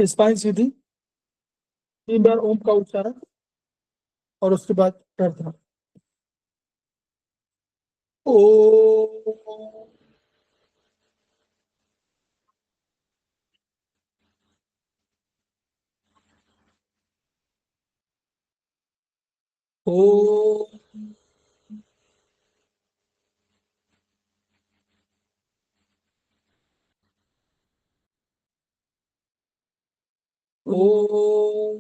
Spine सीधी, 3 बार ओम का उच्चारण और उसके बाद प्रार्थना। ओ ओ ओ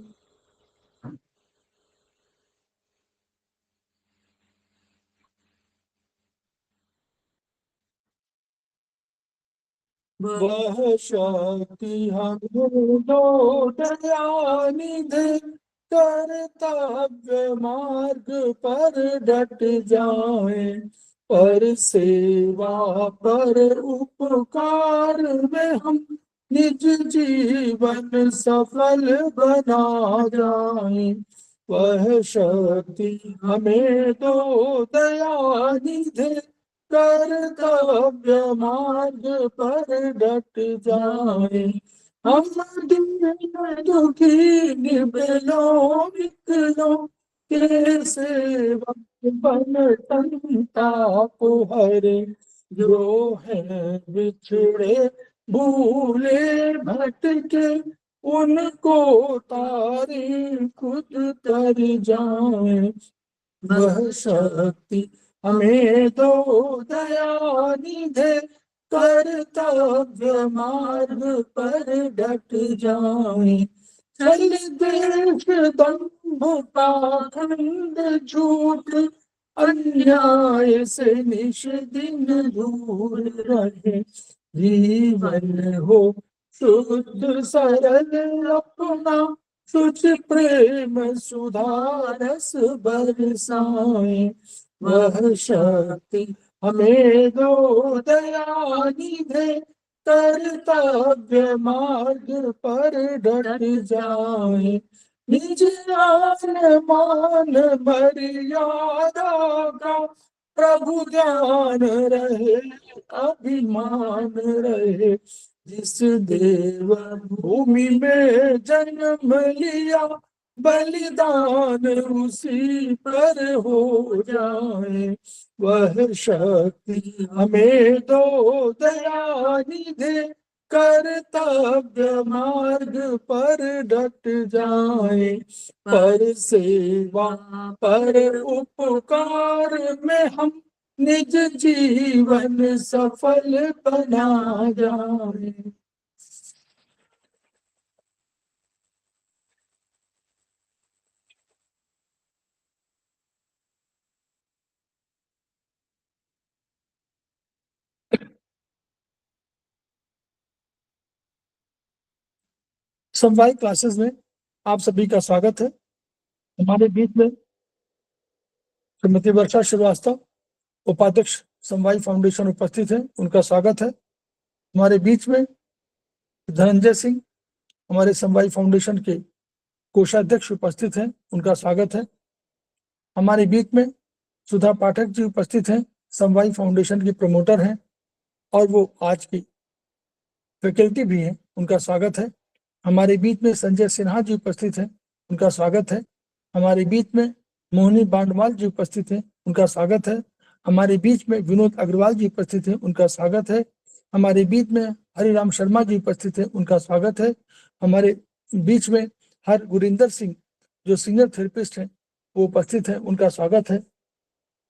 वह शक्ति हमें दो दयानिधि, कर्तव्य मार्ग पर डट जाए, पर सेवा पर उपकार में हम निज जीवन सफल बना जाए। वह शक्ति हमें दो दयानिधि, कर्तव्य मार्ग पर डट जाए। हम दीन दुखी निबलो विकलो के सेवक बन संताप हरे, जो है बिछड़े भूले भटके, उनको तारी खुद तर जाए। वह शक्ति हमें दो दयानिधि, कर्तव्य मार्ग पर डट जाए। चल देश दंभ पाखंड झूठ, अन्याय से निश दिन दूर रहे। जीवन हो शुद्ध सरल अपना, शुच प्रेम सुधारस बरसाए। वह शक्ति हमें दो दयानिधि, कर्तव्य मार्ग पर डट जाए। निज आन मान मर्यादा का प्रभु ध्यान रहे, अभिमान रहे। जिस देव भूमि में जन्म लिया, बलिदान उसी पर हो जाए। वह शक्ति हमें दो दयानिधि, कर्तव्य मार्ग पर डट जाए। पर सेवा पर उपकार में हम निज जीवन सफल बना जाए। समवाय क्लासेस में आप सभी का स्वागत है। हमारे बीच में श्रीमती वर्षा श्रीवास्तव, उपाध्यक्ष समवाय फाउंडेशन उपस्थित है, उनका स्वागत है। हमारे बीच में धनंजय सिंह, हमारे समवाय फाउंडेशन के कोषाध्यक्ष उपस्थित हैं, उनका स्वागत है। हमारे बीच में सुधा पाठक जी उपस्थित हैं, समवाय फाउंडेशन की प्रमोटर हैं और वो आज की फैकल्टी भी हैं, उनका स्वागत है। हमारे बीच में संजय सिन्हा जी उपस्थित हैं, उनका स्वागत है। हमारे बीच में मोहिनी बांडवाल जी उपस्थित हैं, उनका स्वागत है। हमारे बीच में विनोद अग्रवाल जी उपस्थित हैं, उनका स्वागत है। हमारे बीच में हरिराम शर्मा जी उपस्थित हैं, उनका स्वागत है। हमारे बीच में हर गुरिंदर सिंह जो सीनियर थेरेपिस्ट हैं वो उपस्थित हैं, उनका स्वागत है।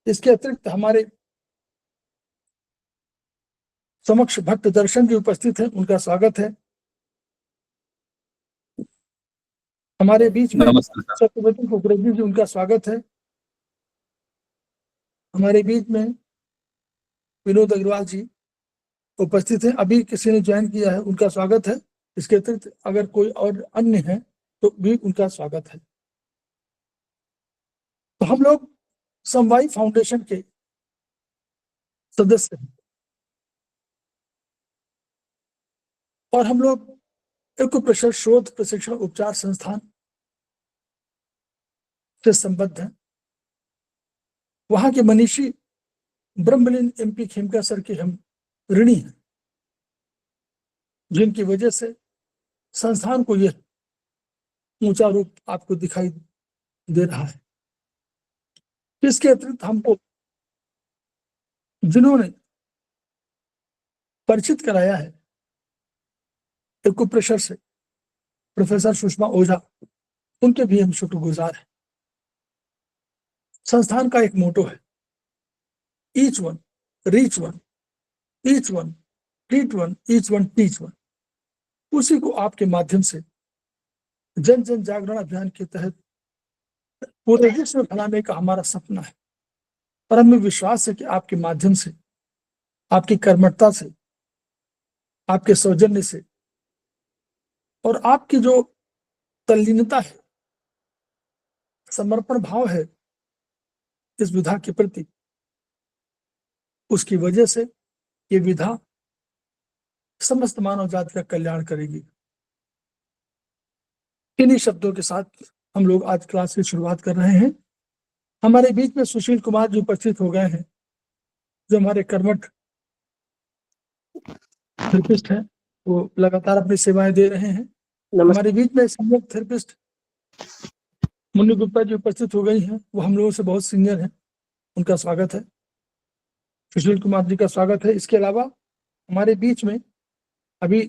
इसके अतिरिक्त हमारे समक्ष भक्त दर्शन जी उपस्थित हैं, उनका स्वागत है। हमारे बीच में सत्यवती कुकरेजी जी, उनका स्वागत है। हमारे बीच में विनोद अग्रवाल जी उपस्थित हैं, अभी किसी ने ज्वाइन किया है, उनका स्वागत है। इसके अतिरिक्त अगर कोई और अन्य है तो भी उनका स्वागत है। तो हम लोग समवाय फाउंडेशन के सदस्य हैं और हम लोग एक्यूप्रेशर शोध प्रशिक्षण उपचार संस्थान से संबद्ध हैं। वहां के मनीषी ब्रह्मलीन MP खेमका सर के हम ऋणी हैं, जिनकी वजह से संस्थान को यह ऊंचा रूप आपको दिखाई दे रहा है। इसके अतिरिक्त हमको जिन्होंने परिचित कराया है एक्यूप्रेशर से, प्रोफेसर सुषमा ओझा, उनके भी हम शुक्रगुजार हैं। संस्थान का एक मोटो है, each one reach one, each one treat one, each one teach one. उसी को आपके माध्यम से जन जन जागरण अभियान के तहत पूरे विश्व में फैलाने का हमारा सपना है। और हमें विश्वास है कि आपके माध्यम से, आपकी कर्मठता से, आपके सौजन्य से और आपकी जो तल्लीनता है, समर्पण भाव है इस विधा के प्रति, उसकी वजह से ये विधा समस्त मानव जाति का कल्याण करेगी। इन्हीं शब्दों के साथ हम लोग आज क्लास की शुरुआत कर रहे हैं। हमारे बीच में सुशील कुमार जी उपस्थित हो गए हैं, जो हमारे कर्मठ थेरेपिस्ट हैं, वो लगातार अपनी सेवाएं दे रहे हैं। हमारे बीच में सीनियर थेरेपिस्ट मुन्नी गुप्ता जी उपस्थित हो गई हैं, वो हम लोगों से बहुत सीनियर हैं, उनका स्वागत है। सुशील कुमार जी का स्वागत है। इसके अलावा हमारे बीच में अभी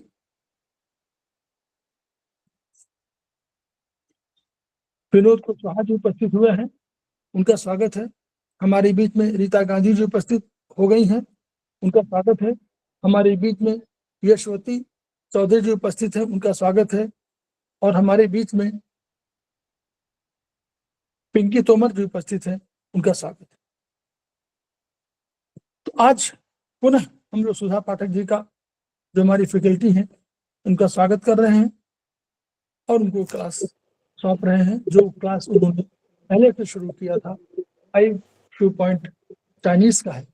विनोद कुशवाहा जी उपस्थित हुए हैं, उनका स्वागत है। हमारे बीच में रीता गांधी जी उपस्थित हो गई हैं, उनका स्वागत है। हमारे बीच में यशवती चौधरी जी उपस्थित हैं, उनका स्वागत है। और हमारे बीच में पिंकी तोमर जी उपस्थित हैं, उनका स्वागत है। तो आज पुनः हम लोग सुधा पाठक जी का, जो हमारी फैकल्टी हैं, उनका स्वागत कर रहे हैं और उनको क्लास सौंप रहे हैं, जो क्लास उन्होंने पहले से शुरू किया था। 5 शू पॉइंट चाइनीज का है।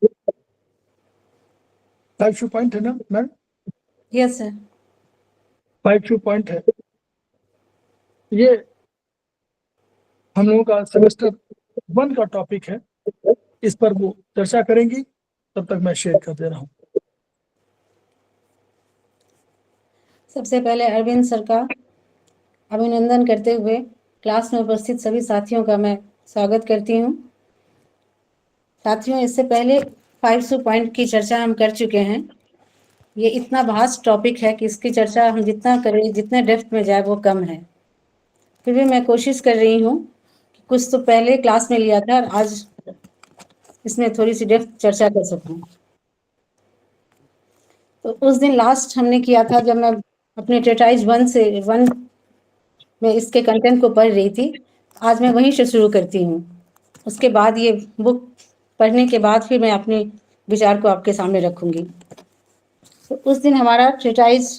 5 शू पॉइंट है ना ma'am? Yes sir. 5 shu point है। ये हम लोगों का सेमेस्टर 1 का टॉपिक है, इस पर वो चर्चा करेंगी। तब तक मैं शेयर कर दे रहा हूँ। सबसे पहले अरविंद सर का अभिनंदन करते हुए क्लास में उपस्थित सभी साथियों का मैं स्वागत करती हूँ। साथियों, इससे पहले 5 शू पॉइंट की चर्चा हम कर चुके हैं। ये इतना वास्ट टॉपिक है कि इसकी चर्चा हम जितना करें, जितने डेप्थ में जाए, वो कम है। फिर भी मैं कोशिश कर रही हूँ कि कुछ तो पहले क्लास में लिया था और आज इसमें थोड़ी सी डेप्थ चर्चा कर सकूँ। तो उस दिन लास्ट हमने किया था जब मैं अपने ट्रेटाइज 1 में इसके कंटेंट को पढ़ रही थी। आज मैं वहीं से शुरू करती हूँ। उसके बाद ये बुक पढ़ने के बाद फिर मैं अपने विचार को आपके सामने रखूँगी। तो उस दिन हमारा ट्रेटाइज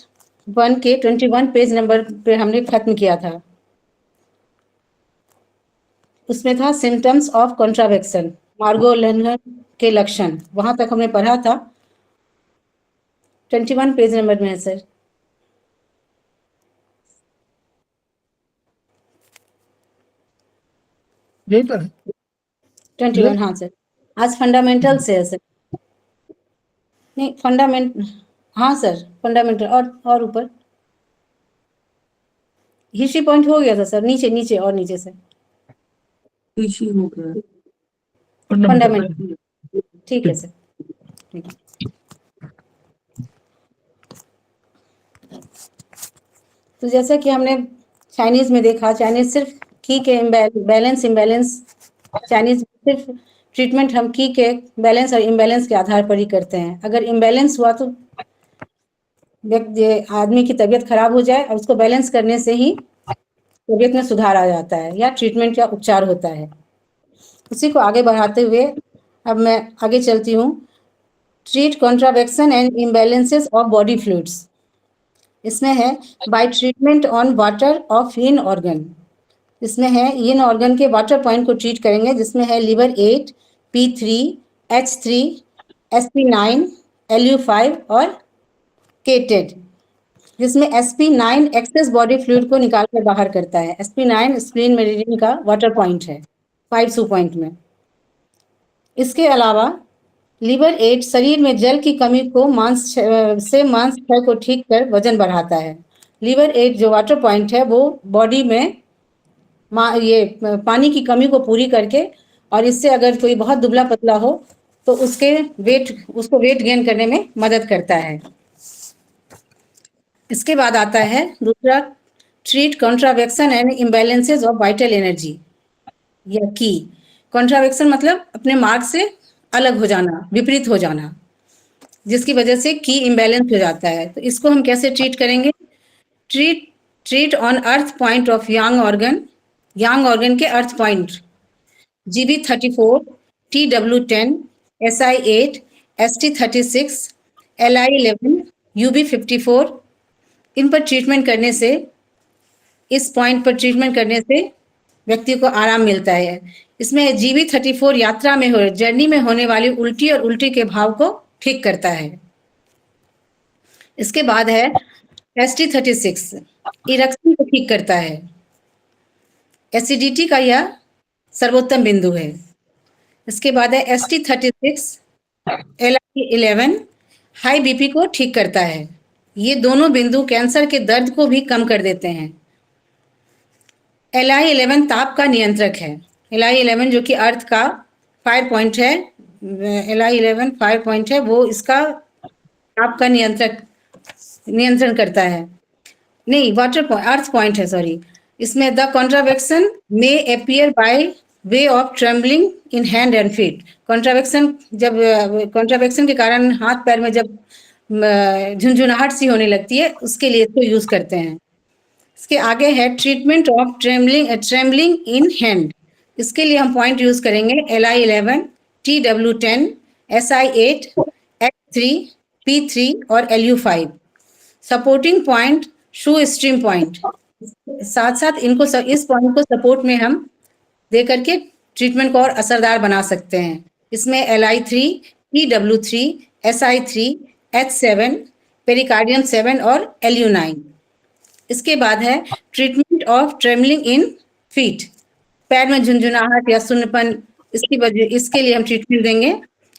1 के 21 पेज नंबर पे हमने खत्म किया था। उसमें था सिम्टम्स ऑफ कॉन्ट्रावेक्शन, मार्गो उल्लंघन के लक्षण। वहाँ तक हमने पढ़ा था। 21 पेज नंबर में है सर। यही पर है 21, हाँ सर। आज फंडामेंटल से है सर। नहीं, फंडामेंट, हाँ सर, फंडामेंटल और ऊपर हिस्ट्री पॉइंट हो गया था सर। नीचे नीचे और नीचे से हो गया फंडामेंटल। ठीक है सर, ठीक है। तो जैसा कि हमने चाइनीज में देखा, चाइनीज सिर्फ की के बैलेंस इम्बैलेंस, चाइनीज सिर्फ ट्रीटमेंट हम की के बैलेंस और इम्बैलेंस के आधार पर ही करते हैं। अगर इम्बैलेंस हुआ तो आदमी की तबीयत खराब हो जाए और उसको बैलेंस करने से ही तबीयत में सुधार आ जाता है या ट्रीटमेंट या उपचार होता है। उसी को आगे बढ़ाते हुए अब मैं आगे चलती हूँ। Treat contravection and imbalances of body fluids. इसमें है by treatment on water of yin organ. इसमें है यिन ऑर्गन के वाटर पॉइंट को ट्रीट करेंगे, जिसमें है liver 8, P3, H3, SP9, LU5 और K10, जिसमें SP9 एक्सेस बॉडी फ्लूइड को निकाल कर बाहर करता है। SP9 स्प्लीन मेरिडियन का वाटर पॉइंट है 5 शू पॉइंट में। इसके अलावा लिवर 8 शरीर में जल की कमी को मांस क्षय को ठीक कर वजन बढ़ाता है। लीवर एड जो वाटर पॉइंट है वो बॉडी में ये पानी की कमी को पूरी करके, और इससे अगर कोई बहुत दुबला पतला हो तो उसको वेट गेन करने में मदद करता है। इसके बाद आता है दूसरा, treat contravection and imbalances of vital energy या की। कॉन्ट्रावेक्शन मतलब अपने मार्ग से अलग हो जाना, विपरीत हो जाना, जिसकी वजह से की इम्बैलेंस हो जाता है। तो इसको हम कैसे ट्रीट करेंगे? Treat on earth point of Yang organ के अर्थ point GB34, TW10, SI8, ST36, LI11, UB54, इन पर ट्रीटमेंट करने से, इस पॉइंट पर ट्रीटमेंट करने से व्यक्ति को आराम मिलता है। इसमें GB34 यात्रा में जर्नी में होने वाली उल्टी और उल्टी के भाव को ठीक करता है। इसके बाद है ST36, इरेक्शन को ठीक करता है। एसिडिटी का यह सर्वोत्तम बिंदु है। इसके बाद है ST36, LI11, हाई बीपी को ठीक करता है। ये दोनों बिंदु कैंसर के दर्द को भी कम कर देते हैं। LI11 ताप का नियंत्रक है। LI11 जो कि अर्थ का फायर पॉइंट है, LI11 फायर पॉइंट है, वो इसका ताप का नियंत्रण करता है। नहीं, वाटर पॉइंट, अर्थ पॉइंट है, सॉरी। इसमें the contravection may appear by way of trembling in hand and feet. Contravection के कारण हाथ पैर में जब झुंझुनाहट सी होने लगती है, उसके लिए इसको यूज करते हैं। इसके आगे है treatment of trembling in hand. इसके लिए हम पॉइंट यूज करेंगे LI11, TW10, SI8, H3, P3 और LU5। सपोर्टिंग पॉइंट, शू स्ट्रीम पॉइंट, साथ साथ इस पॉइंट को सपोर्ट में हम दे करके ट्रीटमेंट को और असरदार बना सकते हैं। इसमें LI3, TW3, SI3, H7, pericardium 7 और LU9। इसके बाद है treatment of trembling in feet, पैर में झुंझुनाहट या सुन्नपन, इसके लिए हम ट्रीटमेंट देंगे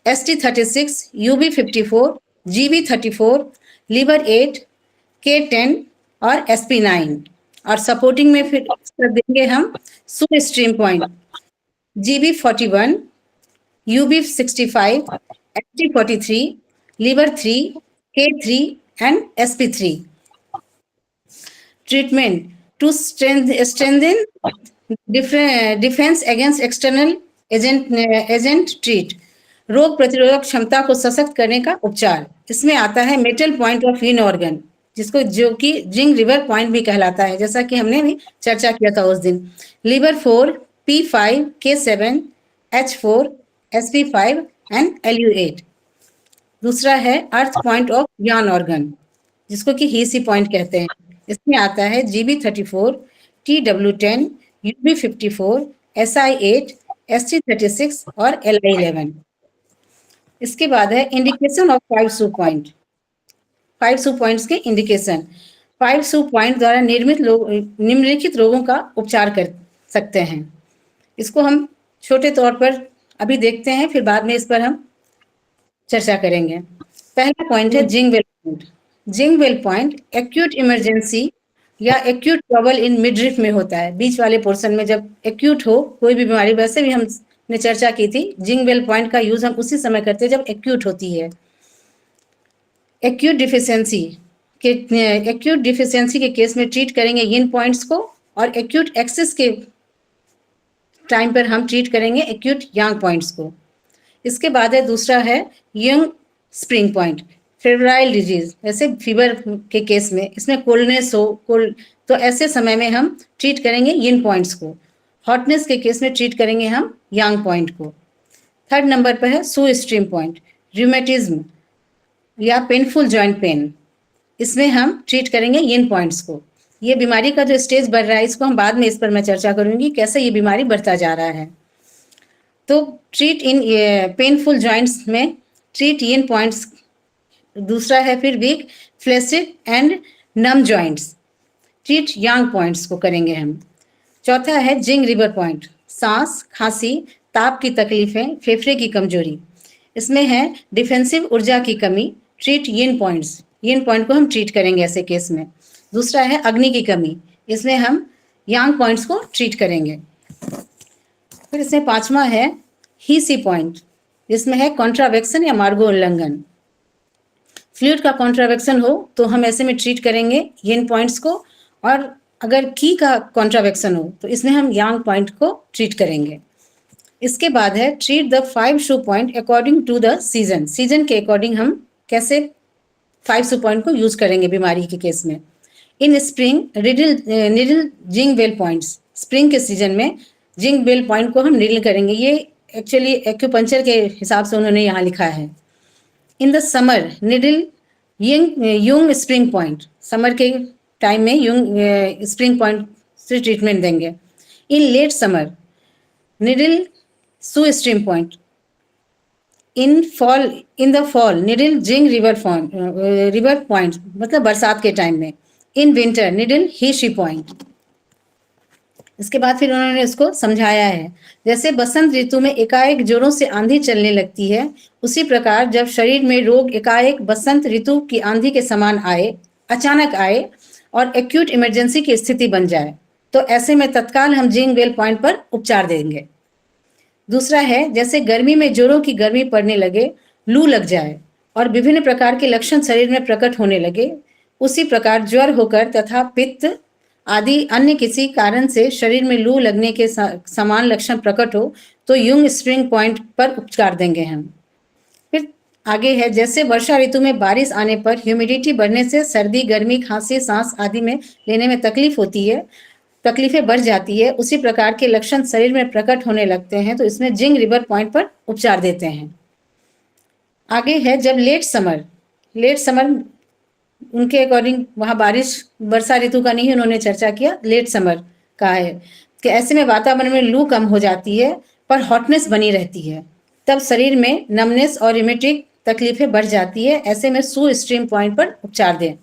ST36, UB54, GB34, liver 8, K10 और SP9। और सपोर्टिंग में फिर देंगे हम shu stream point GB41, UB65, ST43, liver 3, K3 and SP3। Treatment to strengthen defence against external agent treat, रोग प्रतिरोधक क्षमता को सशक्त करने का उपचार। इसमें आता है metal point of in organ, जो कि जिंक रिवर पॉइंट भी कहलाता है, जैसा कि हमने भी चर्चा किया था उस दिन। Liver 4, P5, K7, H4, SP5 and LU8। दूसरा है earth point of yang organ, जिसको कि हीसी पॉइंट कहते हैं। इसमें आता है GB34, TW10, UB54, SI8, ST36 और LI11। इसके बाद है indication of 5 shu point. 5 shu points के इंडिकेशन, 5 सू पॉइंट द्वारा निम्नलिखित रोगों का उपचार कर सकते हैं। इसको हम छोटे तौर पर अभी देखते हैं, फिर बाद में इस पर हम चर्चा करेंगे। पहला पॉइंट है जिंगवेल पॉइंट। जिंगवेल पॉइंट एक्यूट इमरजेंसी या एक्यूट ट्रबल इन मिडरिफ में होता है। बीच वाले पोर्शन में जब एक्यूट हो कोई भी बीमारी, वैसे भी हमने चर्चा की थी, जिंगवेल पॉइंट का यूज हम उसी समय करते हैं जब एक्यूट होती है। एक्यूट डिफिशियंसी के केस में ट्रीट करेंगे इन पॉइंट्स को, और एक्यूट एक्सेस के टाइम पर हम ट्रीट करेंगे एक्यूट यांग पॉइंट्स को। इसके बाद है दूसरा है young spring point, febrile disease, जैसे फीवर के केस में, इसमें कोल्डनेस हो, तो ऐसे समय में हम ट्रीट करेंगे इन पॉइंट्स को। हॉटनेस के केस में ट्रीट करेंगे हम यांग पॉइंट को। थर्ड नंबर पर है सू स्ट्रीम पॉइंट, रूमेटिज्म या पेनफुल जॉइंट पेन, इसमें हम ट्रीट करेंगे इन पॉइंट्स को। ये बीमारी का जो स्टेज बढ़ रहा है, इसको हम बाद में इस पर मैं चर्चा करूंगी कैसे ये बीमारी बढ़ता जा रहा है। तो ट्रीट इन पेनफुल जॉइंट्स में ट्रीट इन पॉइंट्स। दूसरा है फिर weak flaccid and numb joints, treat yang points को करेंगे हम। चौथा है जिंग रिवर पॉइंट, सांस, खांसी, ताप की तकलीफें, फेफड़े की कमजोरी, इसमें है डिफेंसिव ऊर्जा की कमी, ट्रीट यिन पॉइंट्स। यिन पॉइंट को हम ट्रीट करेंगे ऐसे केस में। दूसरा है अग्नि की कमी, इसमें हम यांग पॉइंट्स को ट्रीट करेंगे। फिर इसमें पांचवा है ही सी पॉइंट, जिसमें है कॉन्ट्रावेक्शन या मार्गो उल्लंघन। फ्लूइड का कॉन्ट्रावेक्शन हो तो हम ऐसे में ट्रीट करेंगे यिन पॉइंट्स को, और अगर की का कॉन्ट्रावेक्शन हो तो इसमें हम यांग पॉइंट को ट्रीट करेंगे। इसके बाद है treat the 5 shu point according to the season. Season के अकॉर्डिंग हम कैसे 5 शू पॉइंट को यूज करेंगे बीमारी के केस में। In spring needle jing well points, spring के सीजन में जिंग बेल पॉइंट को हम निडल करेंगे। ये एक्चुअली एक्यूपंक्चर के हिसाब से उन्होंने यहाँ लिखा है। In the summer needle ying spring point, summer के टाइम में युंग स्प्रिंग पॉइंट से ट्रीटमेंट देंगे। In late summer needle shu stream point. In the fall needle jing river point, मतलब बरसात के टाइम में। In winter needle he sea point. इसके बाद फिर उन्होंने इसको समझाया है, जैसे बसंत ऋतु में एकाएक जोरों से आंधी चलने लगती है, उसी प्रकार जब शरीर में रोग एकाएक बसंत ऋतु की आंधी के समान आए, अचानक आए और एक्यूट इमरजेंसी की स्थिति बन जाए, तो ऐसे में तत्काल हम जिंग बेल पॉइंट पर उपचार देंगे। दूसरा है जैसे गर्मी में जोरों की गर्मी पड़ने लगे, लू लग जाए और विभिन्न प्रकार के लक्षण शरीर में प्रकट होने लगे, उसी प्रकार ज्वर होकर तथा पित्त आदि अन्य किसी कारण से शरीर में लू लगने के समान लक्षण प्रकट हो तो युंग स्प्रिंग पॉइंट पर उपचार देंगे हम। फिर आगे है जैसे वर्षा ऋतु में बारिश आने पर ह्यूमिडिटी बढ़ने से सर्दी, गर्मी, खांसी, सांस आदि में लेने में तकलीफ होती है, तकलीफें बढ़ जाती है, उसी प्रकार के लक्षण शरीर में प्रकट होने लगते हैं, तो इसमें जिंग रिवर पॉइंट पर उपचार देते हैं। आगे है जब लेट समर उनके अकॉर्डिंग वहाँ बारिश वर्षा ऋतु का नहीं उन्होंने चर्चा किया, लेट समर का है कि ऐसे में वातावरण में लू कम हो जाती है पर हॉटनेस बनी रहती है, तब शरीर में नमनेस और रिमेटिक तकलीफें बढ़ जाती है, ऐसे में सू स्ट्रीम पॉइंट पर उपचार दें।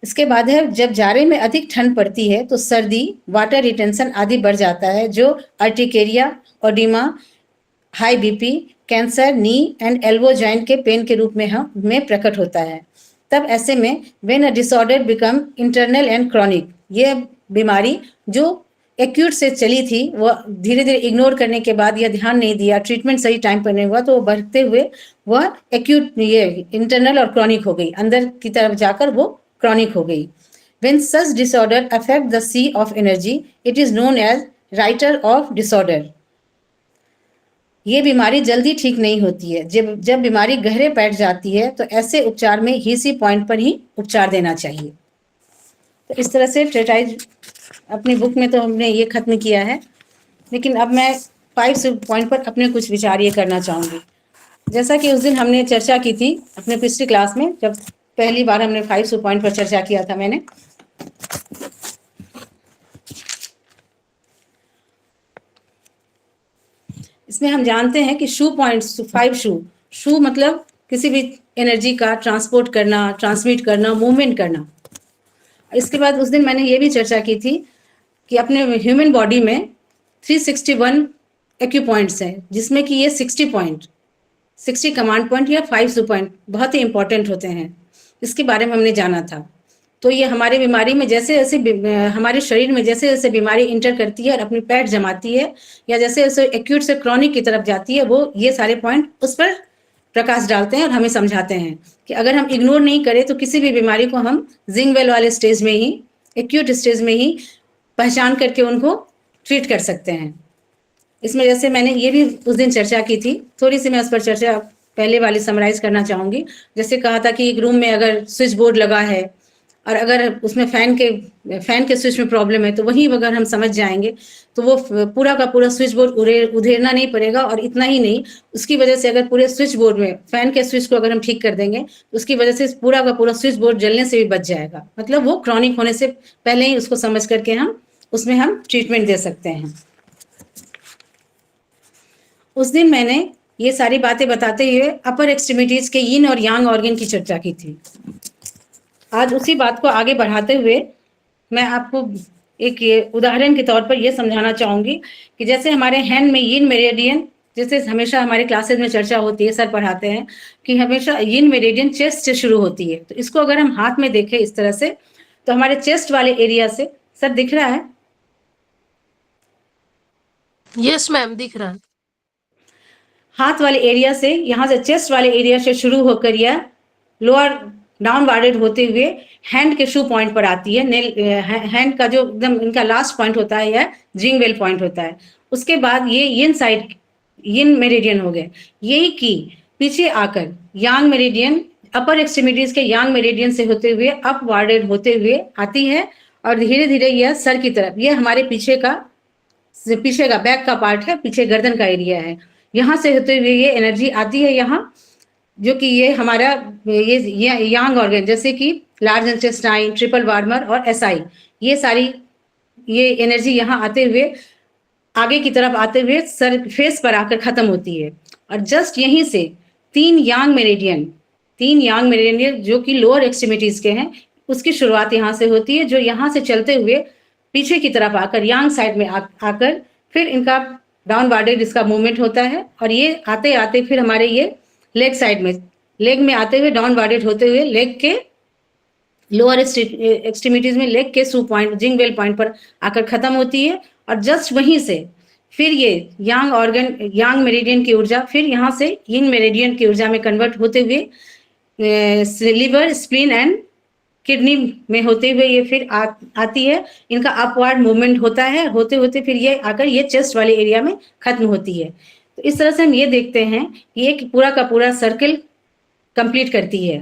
इसके बाद है जब जाड़े में अधिक ठंड पड़ती है तो सर्दी, वाटर रिटेंशन आदि बढ़ जाता है, जो urticaria, oedema, high BP, cancer, knee and elbow joint के पेन के रूप में प्रकट होता है। तब ऐसे में when a disorder become internal and chronic, ये बीमारी जो एक्यूट से चली थी वो धीरे धीरे इग्नोर करने के बाद या ध्यान नहीं दिया, ट्रीटमेंट सही टाइम पर नहीं हुआ, तो वो बढ़ते हुए वह एक्यूट ये इंटरनल और क्रॉनिक हो गई, अंदर की तरफ जाकर वो क्रॉनिक हो गई। When such disorder affect the sea of energy, it is known as writer of disorder. ये बीमारी जल्दी ठीक नहीं होती है, जब बीमारी गहरे बैठ जाती है तो ऐसे उपचार में ही सी पॉइंट पर ही उपचार देना चाहिए। तो इस तरह से ट्रेटाइज अपनी बुक में तो हमने ये खत्म किया है, लेकिन अब मैं 5 पॉइंट पर अपने कुछ विचार ये करना चाहूँगी। जैसा कि उस दिन हमने चर्चा की थी अपने पिछली क्लास में, जब पहली बार हमने 5 पॉइंट पर चर्चा किया था मैंने, इसमें हम जानते हैं कि शू पॉइंट्स 5 शू मतलब किसी भी एनर्जी का ट्रांसपोर्ट करना, ट्रांसमिट करना, मूवमेंट करना। इसके बाद उस दिन मैंने ये भी चर्चा की थी कि अपने ह्यूमन बॉडी में 361 एक्यू पॉइंट्स हैं, जिसमें कि ये 60 कमांड पॉइंट या 5 पॉइंट बहुत ही इंपॉर्टेंट होते हैं, इसके बारे में हमने जाना था। तो ये हमारी बीमारी में जैसे जैसे हमारे शरीर में जैसे जैसे बीमारी इंटर करती है और अपनी पैठ जमाती है, या जैसे जैसे एक्यूट से क्रॉनिक की तरफ जाती है, वो ये सारे पॉइंट उस पर प्रकाश डालते हैं और हमें समझाते हैं कि अगर हम इग्नोर नहीं करें तो किसी भी बीमारी को हम जिंग बेल वाले स्टेज में ही, एक्यूट स्टेज में ही पहचान करके उनको ट्रीट कर सकते हैं। इसमें जैसे मैंने ये भी उस दिन चर्चा की थी, थोड़ी सी मैं उस पर चर्चा पहले वाली समराइज करना चाहूँगी। जैसे कहा था कि एक रूम में अगर स्विच बोर्ड लगा है और अगर उसमें फैन के स्विच में प्रॉब्लम है, तो वहीं अगर हम समझ जाएंगे तो वो पूरा का पूरा स्विच बोर्ड उधेड़ना नहीं पड़ेगा। और इतना ही नहीं, उसकी वजह से अगर पूरे स्विच बोर्ड में फैन के स्विच को अगर हम ठीक कर देंगे तो उसकी वजह से पूरा का पूरा स्विच बोर्ड जलने से भी बच जाएगा। मतलब वो क्रॉनिक होने से पहले ही उसको समझ करके हम ट्रीटमेंट दे सकते हैं। उस दिन मैंने ये सारी बातें बताते हुए अपर एक्सट्रीमिटीज के यिन और यांग ऑर्गन की चर्चा की थी। आज उसी बात को आगे बढ़ाते हुए मैं आपको एक उदाहरण के तौर पर यह समझाना चाहूँगी कि जैसे हमारे हैंड में यिन मेरिडियन, जैसे हमेशा हमारे क्लासेस में चर्चा होती है, सर पढ़ाते हैं कि हमेशा यिन मेरिडियन चेस्ट से शुरू होती है। तो इसको अगर हम हाथ में देखें इस तरह से, तो हमारे चेस्ट वाले एरिया से, सर दिख रहा है? यस मैम, दिख रहा है। हाथ वाले एरिया से, यहाँ से चेस्ट वाले एरिया से शुरू होकर यह लोअर डाउनवार्डेड होते हुए हैंड के शू पॉइंट पर आती है। हैंड का जो एकदम इनका लास्ट पॉइंट होता है यह जिंगवेल पॉइंट होता है। उसके बाद ये यिन साइड, यिन मेरिडियन हो गए। यही की पीछे आकर यांग मेरिडियन, अपर एक्सट्रीमिटीज के यांग मेरिडियन से होते हुए अपवार्डेड होते हुए आती है और धीरे धीरे यह सर की तरफ, यह हमारे पीछे का बैक का पार्ट है, पीछे गर्दन का एरिया है। यहाँ से होते हुए ये एनर्जी आती है यहाँ, जो कि ये हमारा ये यांग ऑर्गन जैसे कि लार्ज इंटेस्टाइन, ट्रिपल वार्मर और एसआई, ये सारी ये एनर्जी यहाँ आते हुए आगे की तरफ आते हुए सर फेस पर आकर खत्म होती है। और जस्ट यहीं से तीन यांग मेरिडियन जो कि लोअर एक्सट्रीमिटीज के हैं, उसकी शुरुआत यहाँ से होती है, जो यहाँ से चलते हुए पीछे की तरफ आकर यांग साइड में आकर फिर इनका डाउनवार्डेड इसका मूवमेंट होता है। और ये आते आते फिर हमारे ये लेग साइड में, लेग में आते हुए डाउनवार्डेड होते हुए लेग के लोअर एक्सट्रीमिटीज में लेग के शू पॉइंट, जिंगवेल पॉइंट पर आकर खत्म होती है। और जस्ट वहीं से फिर ये यांग ऑर्गन, यांग मेरिडियन की ऊर्जा फिर यहाँ से यिन मेरिडियन की ऊर्जा में कन्वर्ट होते हुए लिवर, स्प्लीन एंड किडनी में होते हुए ये फिर आती है। इनका अपवार्ड मूवमेंट होता है, होते होते फिर ये आकर ये चेस्ट वाले एरिया में खत्म होती है। तो इस तरह से हम ये देखते हैं कि ये पूरा का पूरा सर्किल कंप्लीट करती है,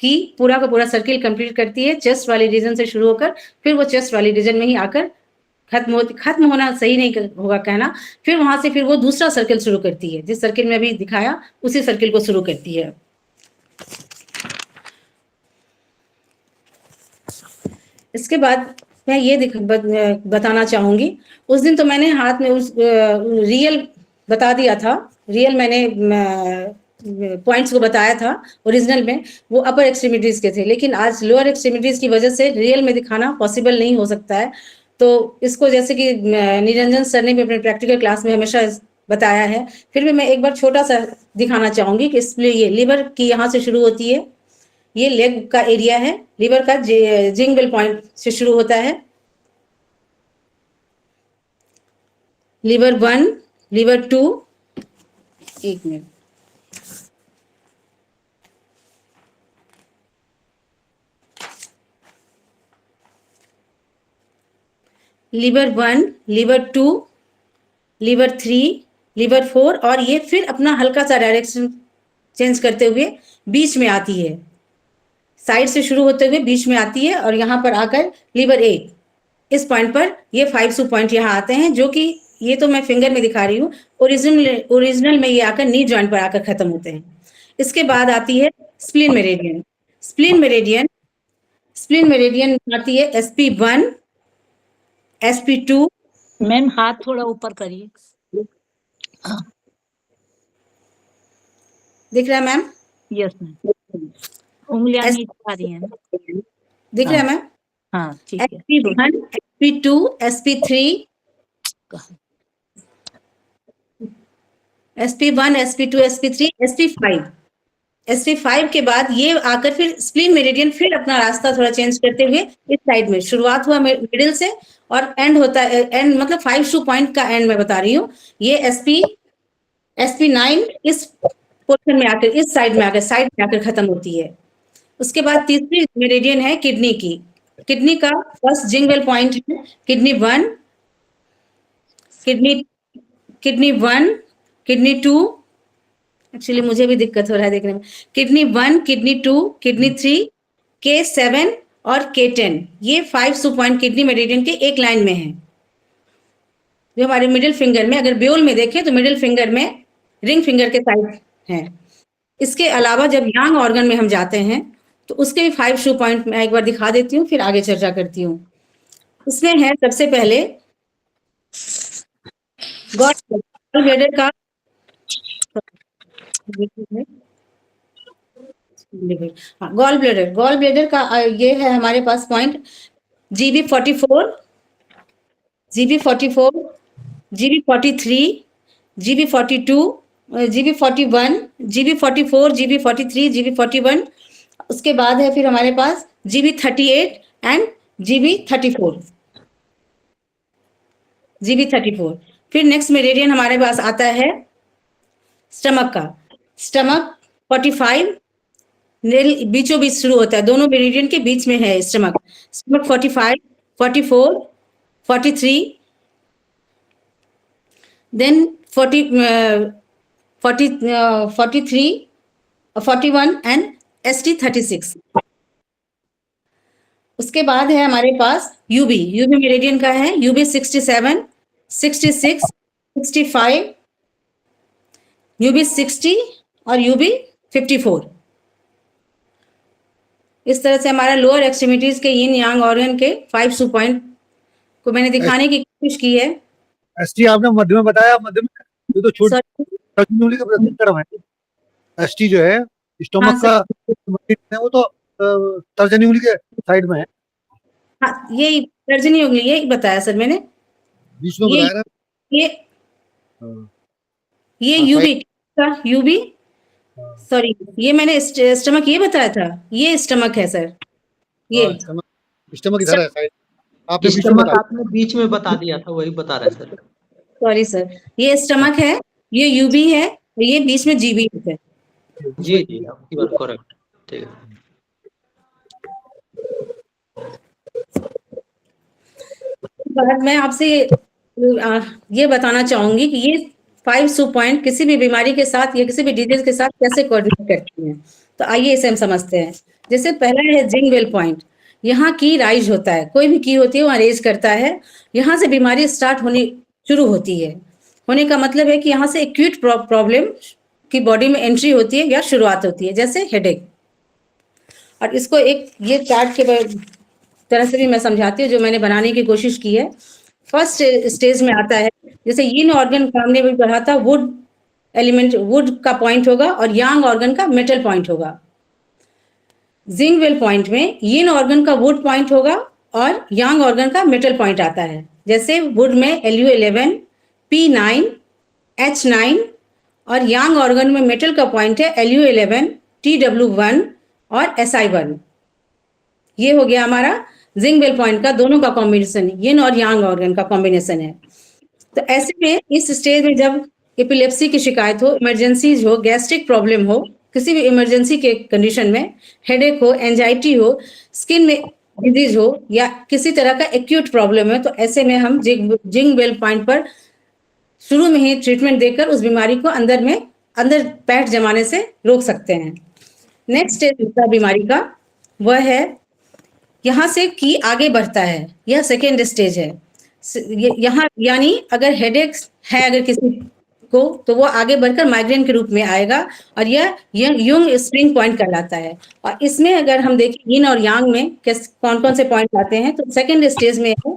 कि पूरा का पूरा सर्किल कंप्लीट करती है चेस्ट वाले रीजन से शुरू होकर फिर वो चेस्ट वाले रीजन में ही आकर खत्म होना सही नहीं होगा कहना, फिर वहां से फिर वो दूसरा सर्किल शुरू करती है, जिस सर्किल में अभी दिखाया उसी सर्किल को शुरू करती है। इसके बाद मैं ये बताना चाहूंगी, उस दिन तो मैंने हाथ में उस रियल बता दिया था, रियल मैंने पॉइंट्स को बताया था, ओरिजिनल में वो अपर एक्सट्रीमिटीज के थे, लेकिन आज लोअर एक्सट्रीमिटीज की वजह से रियल में दिखाना पॉसिबल नहीं हो सकता है। तो इसको जैसे कि निरंजन सर ने भी अपने प्रैक्टिकल क्लास में हमेशा बताया है, फिर भी मैं एक बार छोटा सा दिखाना चाहूंगी कि इसलिए ये लिवर की यहाँ से शुरू होती है, ये लेग का एरिया है, लिवर का जिंगवेल पॉइंट से शुरू होता है। लिवर 1, लिवर 2, एक minute, liver 1, liver 2, liver 3, liver 4, और ये फिर अपना हल्का सा डायरेक्शन चेंज करते हुए बीच में आती है, साइड से शुरू होते हुए बीच में आती है और यहाँ पर आकर लिवर 8, इस पॉइंट पर ये 5 सू पॉइंट यहाँ आते हैं, जो कि ये तो मैं फिंगर में दिखा रही हूँ, ओरिजिनल में ये आकर नी जॉइंट पर आकर खत्म होते हैं। इसके बाद आती है स्प्लीन मेरिडियन। स्प्लीन मेरिडियन आती है SP1, SP2। मैम हाथ थोड़ा ऊपर करिए। दिख रहा है मैम? यस मैम, उंगलियां नीचे आ रही हैं। दिख रहा है मैम? हाँ ठीक है। SP1, SP2, SP3, SP1, SP2, SP3, SP5। SP5 के बाद ये आकर फिर स्प्लीन मेरिडियन फिर अपना रास्ता थोड़ा चेंज करते हुए इस साइड में शुरुआत हुआ मिडिल से और एंड होता है, एंड मतलब 5 सू पॉइंट का एंड मैं बता रही हूँ। ये SP9 इस पोर्शन में आकर, इस साइड में आकर खत्म होती है। उसके बाद तीसरी मेरिडियन है किडनी की। किडनी का फर्स्ट जिंगवेल पॉइंट है किडनी 1, किडनी 2, एक्चुअली मुझे भी दिक्कत हो रहा है देखने में, किडनी 1, किडनी 2, किडनी 3, K7 और K10, ये 5 सू पॉइंट किडनी मेरिडियन के एक लाइन में है, जो हमारे मिडिल फिंगर में, अगर ब्योल में देखें तो मिडिल फिंगर में रिंग फिंगर के साइड है। इसके अलावा जब यांग ऑर्गन में हम जाते हैं तो उसके भी 5 सू पॉइंट मैं एक बार दिखा देती हूँ, फिर आगे चर्चा करती हूँ। इसमें है सबसे पहले गॉल ब्लैडर का, गॉल ब्लैडर का ये है हमारे पास point GB44, GB44, GB43, GB42, GB41, GB44, GB43, GB41। उसके बाद है फिर हमारे पास GB38 एंड GB34, GB34। फिर नेक्स्ट मेरिडियन हमारे पास आता है स्टमक का। स्टमक 45 बीचों बीच शुरू होता है, दोनों मेरिडियन के बीच में है stomach. Stomach 45, 44, 43, then 40, 43, 41 and ST36। उसके बाद है हमारे पास यूबी मेरिडियन का है। यूबी 67, 66, 65, यूबी 60 और यूबी 54। इस तरह से हमारा लोअर एक्सट्रीमिटीज के यिन यांग ऑर्गन के 5 सू पॉइंट को मैंने दिखाने की कोशिश की है। एसटी आपने मध्य में बताया, मध्य में ये तो छोटी Sorry, तर्जनी उंगली का प्रतिकर्म है। एसटी जो है स्टमक हाँ, का वो तो तर्जनी उंगली के साइड में है, हाँ, यही तर्जनी उंगली यही बताया सर मैंने। बीच में ये बताया ना। ये हाँ, ये हाँ, यूबी का यूबी, हाँ, सॉरी, ये मैंने स्टमक ये बताया था, ये स्टमक है सर। ये हाँ, स्टमक इधर है साइड, आपने बीच में स्टमक बताया। आपने बीच में बता दिया था, वही बता रहे सर। सॉरी सर, ये स्टमक है, ये यूबी है, और ये बीच में जीबी है। जी जी, आपकी बात करेक्ट, ठीक है। बाद मैं आपसे ये बताना चाहूंगी कि ये 5 सू पॉइंट किसी भी बीमारी के साथ या किसी भी डिजीज के साथ कैसे कोऑर्डिनेट करती हैं। तो आइए इसे हम समझते हैं। जैसे पहला है जिंगवेल पॉइंट, यहाँ की राइज होता है, कोई भी की होती है वहाँ रेज करता है, यहाँ से बीमारी स्टार्ट होनी शुरू होती है। होने का मतलब है कि यहाँ से एक्यूट प्रॉब्लम की बॉडी में एंट्री होती है या शुरुआत होती है, जैसे हेडेक। और इसको एक ये चार्ट के तरह से भी मैं समझाती हूँ जो मैंने बनाने की कोशिश की है। फर्स्ट स्टेज में आता है, जैसे यिन ऑर्गन सामने भी पढ़ा था, वुड एलिमेंट, वुड का पॉइंट होगा और यांग ऑर्गन का मेटल पॉइंट होगा। जिंगवेल पॉइंट में यिन ऑर्गन का वुड पॉइंट होगा और यांग ऑर्गन का मेटल पॉइंट आता है। जैसे वुड में Lu11, P9, H9 और यांग ऑर्गन में मेटल का पॉइंट है Lu11, Tw1 और Si1। ये हो गया हमारा जिंगवेल पॉइंट का दोनों का कॉम्बिनेशन, यिन और यांग ऑर्गन का कॉम्बिनेशन है। तो ऐसे में इस स्टेज में जब एपिलेप्सी की शिकायत हो, इमरजेंसीज हो, गैस्ट्रिक प्रॉब्लम हो, किसी भी इमरजेंसी के कंडीशन में, हेडेक हो, एंजाइटी हो, स्किन में डिजीज हो या किसी तरह का एक्यूट प्रॉब्लम है, तो ऐसे में हम जिंगवेल पॉइंट पर शुरू में ही ट्रीटमेंट देकर उस बीमारी को अंदर पैठ जमाने से रोक सकते हैं। नेक्स्ट स्टेज बीमारी का वह है, यहाँ से की आगे बढ़ता है, यह सेकेंड स्टेज है। यहाँ यानी अगर हेडेक है अगर किसी को, तो वो आगे बढ़कर माइग्रेन के रूप में आएगा और यह युंग स्प्रिंग पॉइंट कहलाता है। और इसमें अगर हम देखें यिन और यांग में कौन कौन से पॉइंट आते हैं, तो सेकेंड स्टेज में है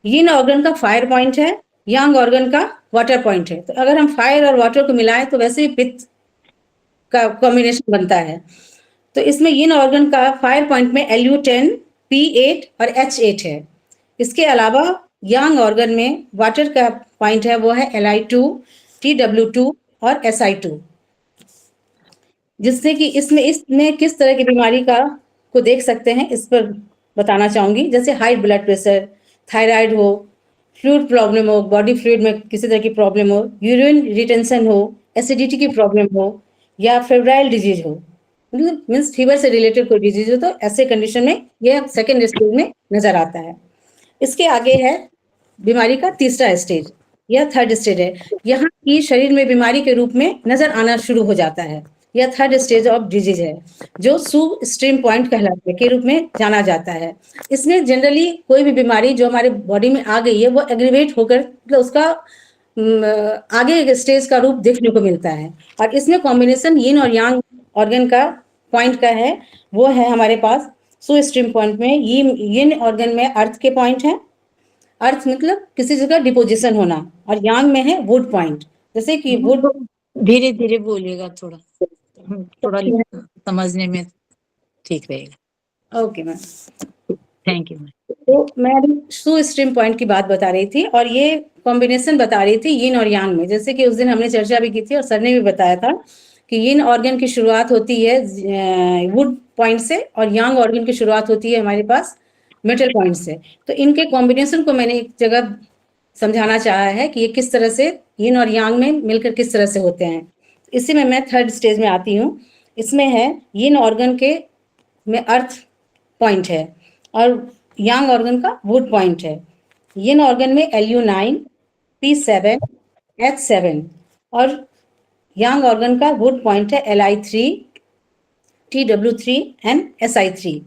यिन ऑर्गन का फायर पॉइंट है, यांग ऑर्गन का वाटर पॉइंट है। तो अगर हम फायर और वाटर को मिलाएं तो वैसे ही पित्त का कॉम्बिनेशन बनता है। तो इसमें यिन ऑर्गन का फायर पॉइंट में Lu10, P8 और H8 है। इसके अलावा यांग ऑर्गन में वाटर का पॉइंट है वो है Li2, Tw2 और Si2। जिससे कि इसमें किस तरह की बीमारी को देख सकते हैं इस पर बताना चाहूंगी। जैसे हाई ब्लड प्रेशर, थायराइड हो, फ्लूइड प्रॉब्लम हो, बॉडी फ्लूइड में किसी तरह की प्रॉब्लम हो, यूरिन रिटेंशन हो, एसिडिटी की प्रॉब्लम हो या फेब्राइल डिजीज हो, मतलब मीन्स फीवर से रिलेटेड कोई डिजीज हो, तो ऐसे कंडीशन में यह सेकेंड स्टेज में नजर आता है। इसके आगे है बीमारी का तीसरा स्टेज, यह थर्ड स्टेज है। यहाँ की शरीर में बीमारी के रूप में नजर आना शुरू हो जाता है। यह थर्ड स्टेज ऑफ डिजीज है जो सू स्ट्रीम पॉइंट कहलाते के रूप में जाना जाता है। इसमें जनरली कोई भी बीमारी जो हमारे बॉडी में आ गई है वो एग्रीवेट होकर मतलब उसका आगे स्टेज का रूप देखने को मिलता है। और इसमें कॉम्बिनेशन यिन और यांग ऑर्गन का पॉइंट का है, वो है हमारे पास सू स्ट्रीम पॉइंट में यिन ऑर्गन में अर्थ के पॉइंट है, अर्थ मतलब किसी जगह डिपोजिशन होना, और यांग में है वुड पॉइंट। जैसे कि वुड, धीरे धीरे बोलिएगा, थोड़ा समझने में ठीक रहेगा। Okay ma'am, thank you ma'am. तो मैं अभी सू स्ट्रीम पॉइंट की बात बता रही थी और ये कॉम्बिनेशन बता रही थी यिन और यांग में। जैसे कि उस दिन हमने चर्चा भी की थी और सर ने भी बताया था कि यिन ऑर्गन की शुरुआत होती है वुड पॉइंट से और यांग ऑर्गन की शुरुआत होती है हमारे पास मेटल पॉइंट्स है। तो इनके कॉम्बिनेशन को मैंने एक जगह समझाना चाहा है कि ये किस तरह से यिन और यांग में मिलकर किस तरह से होते हैं। इसी में मैं थर्ड स्टेज में आती हूँ। इसमें है यिन ऑर्गन के में अर्थ पॉइंट है और यांग ऑर्गन का वुड पॉइंट है। यिन ऑर्गन में Lu9, P7, H7 और यांग ऑर्गन का वुड पॉइंट है Li3, Tw3 and Si3।